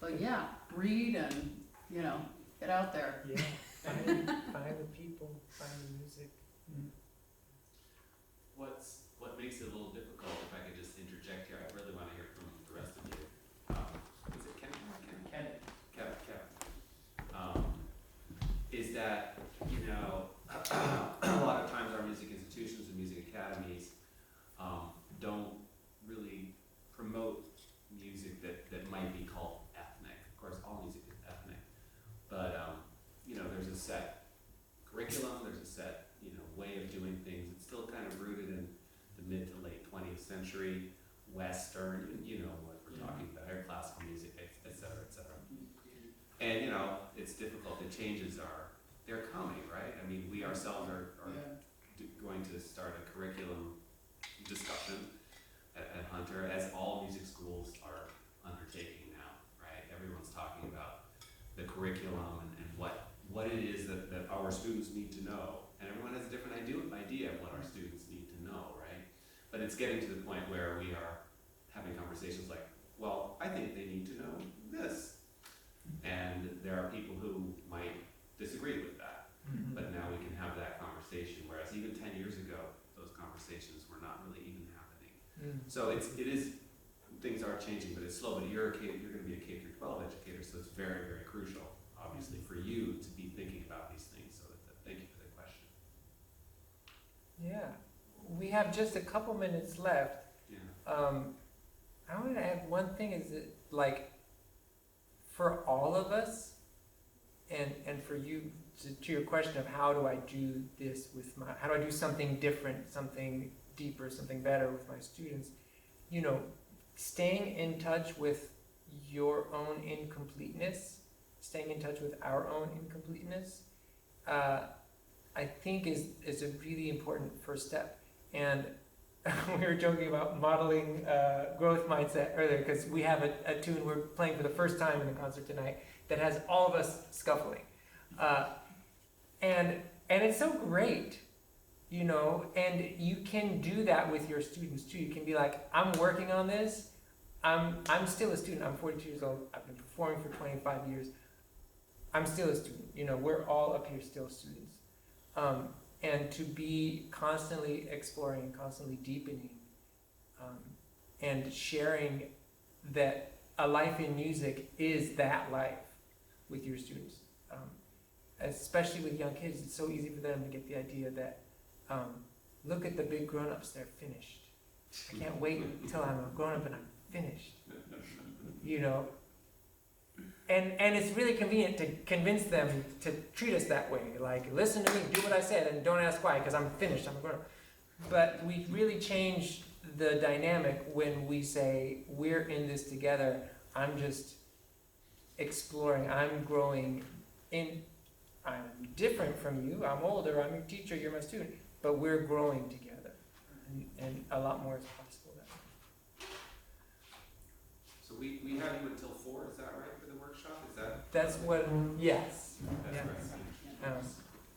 But yeah, read and, you know, get out there. Yeah, find the people, find the music. What makes it a little difficult, if I could just interject here, I really want to hear from the rest of you. Is it Kevin? Is that, you know, a lot of times our music institutions and music academies don't really promote music that might be called ethnic. Of course, all music is ethnic, but you know, there's a set curriculum, there's a set, you know, way of doing things. It's still kind of rooted in the mid to late 20th century Western, you know what we're talking about, our classical music, et cetera, et cetera. And you know, it's difficult. The changes they're coming, right? I mean, we ourselves are going to start a curriculum discussion at Hunter, as all music schools are undertaking now, right? Everyone's talking about the curriculum and what it is that our students need to know. And everyone has a different idea of what our students need to know, right? But it's getting to the point where we are having conversations like, well, I think they need to know this. And there are people who might disagree with that. But now we can have that conversation, whereas even 10 years ago, those conversations were not really even happening. So it is things are changing, but it's slow. But you're going to be a K through 12 educator, so it's very, very crucial, obviously, for you to be thinking about these things. So thank you for the question. Yeah, we have just a couple minutes left. Yeah. I wanted to add one thing, is that, like, for all of us, and for you, to your question of how do I do this with how do I do something different, something deeper, something better with my students, you know, staying in touch with your own incompleteness, staying in touch with our own incompleteness, I think is a really important first step. And we were joking about modeling growth mindset earlier, because we have a tune we're playing for the first time in the concert tonight that has all of us scuffling. And it's so great, you know, and you can do that with your students too. You can be like, I'm working on this. I'm still a student. I'm 42 years old. I've been performing for 25 years. I'm still a student. You know, we're all up here still students. And to be constantly exploring, constantly deepening, and sharing that a life in music is that life with your students. Especially with young kids, it's so easy for them to get the idea that, look at the big grown-ups, they're finished. I can't wait until I'm a grown-up and I'm finished. You know? And it's really convenient to convince them to treat us that way. Like, listen to me, do what I said, and don't ask why, because I'm finished, I'm a grown-up. But we really change the dynamic when we say, we're in this together, I'm just exploring, I'm growing I'm different from you, I'm older, I'm your teacher, you're my student, but we're growing together, and a lot more is possible that way. So we have you until 4, is that right, for the workshop? That's what, yes. That's Yes.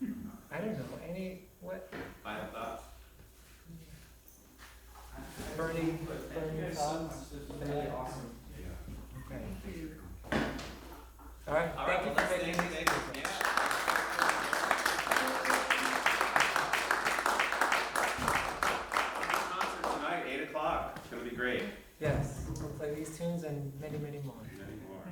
right. I don't know, what? I have thoughts. Burning thoughts? Really awesome. Yeah. Okay. All right, All thank right, you well, for making thank you. Yeah. Concert tonight, 8 o'clock. It's gonna be great. Yes, we'll play these tunes and many, many more. Many more.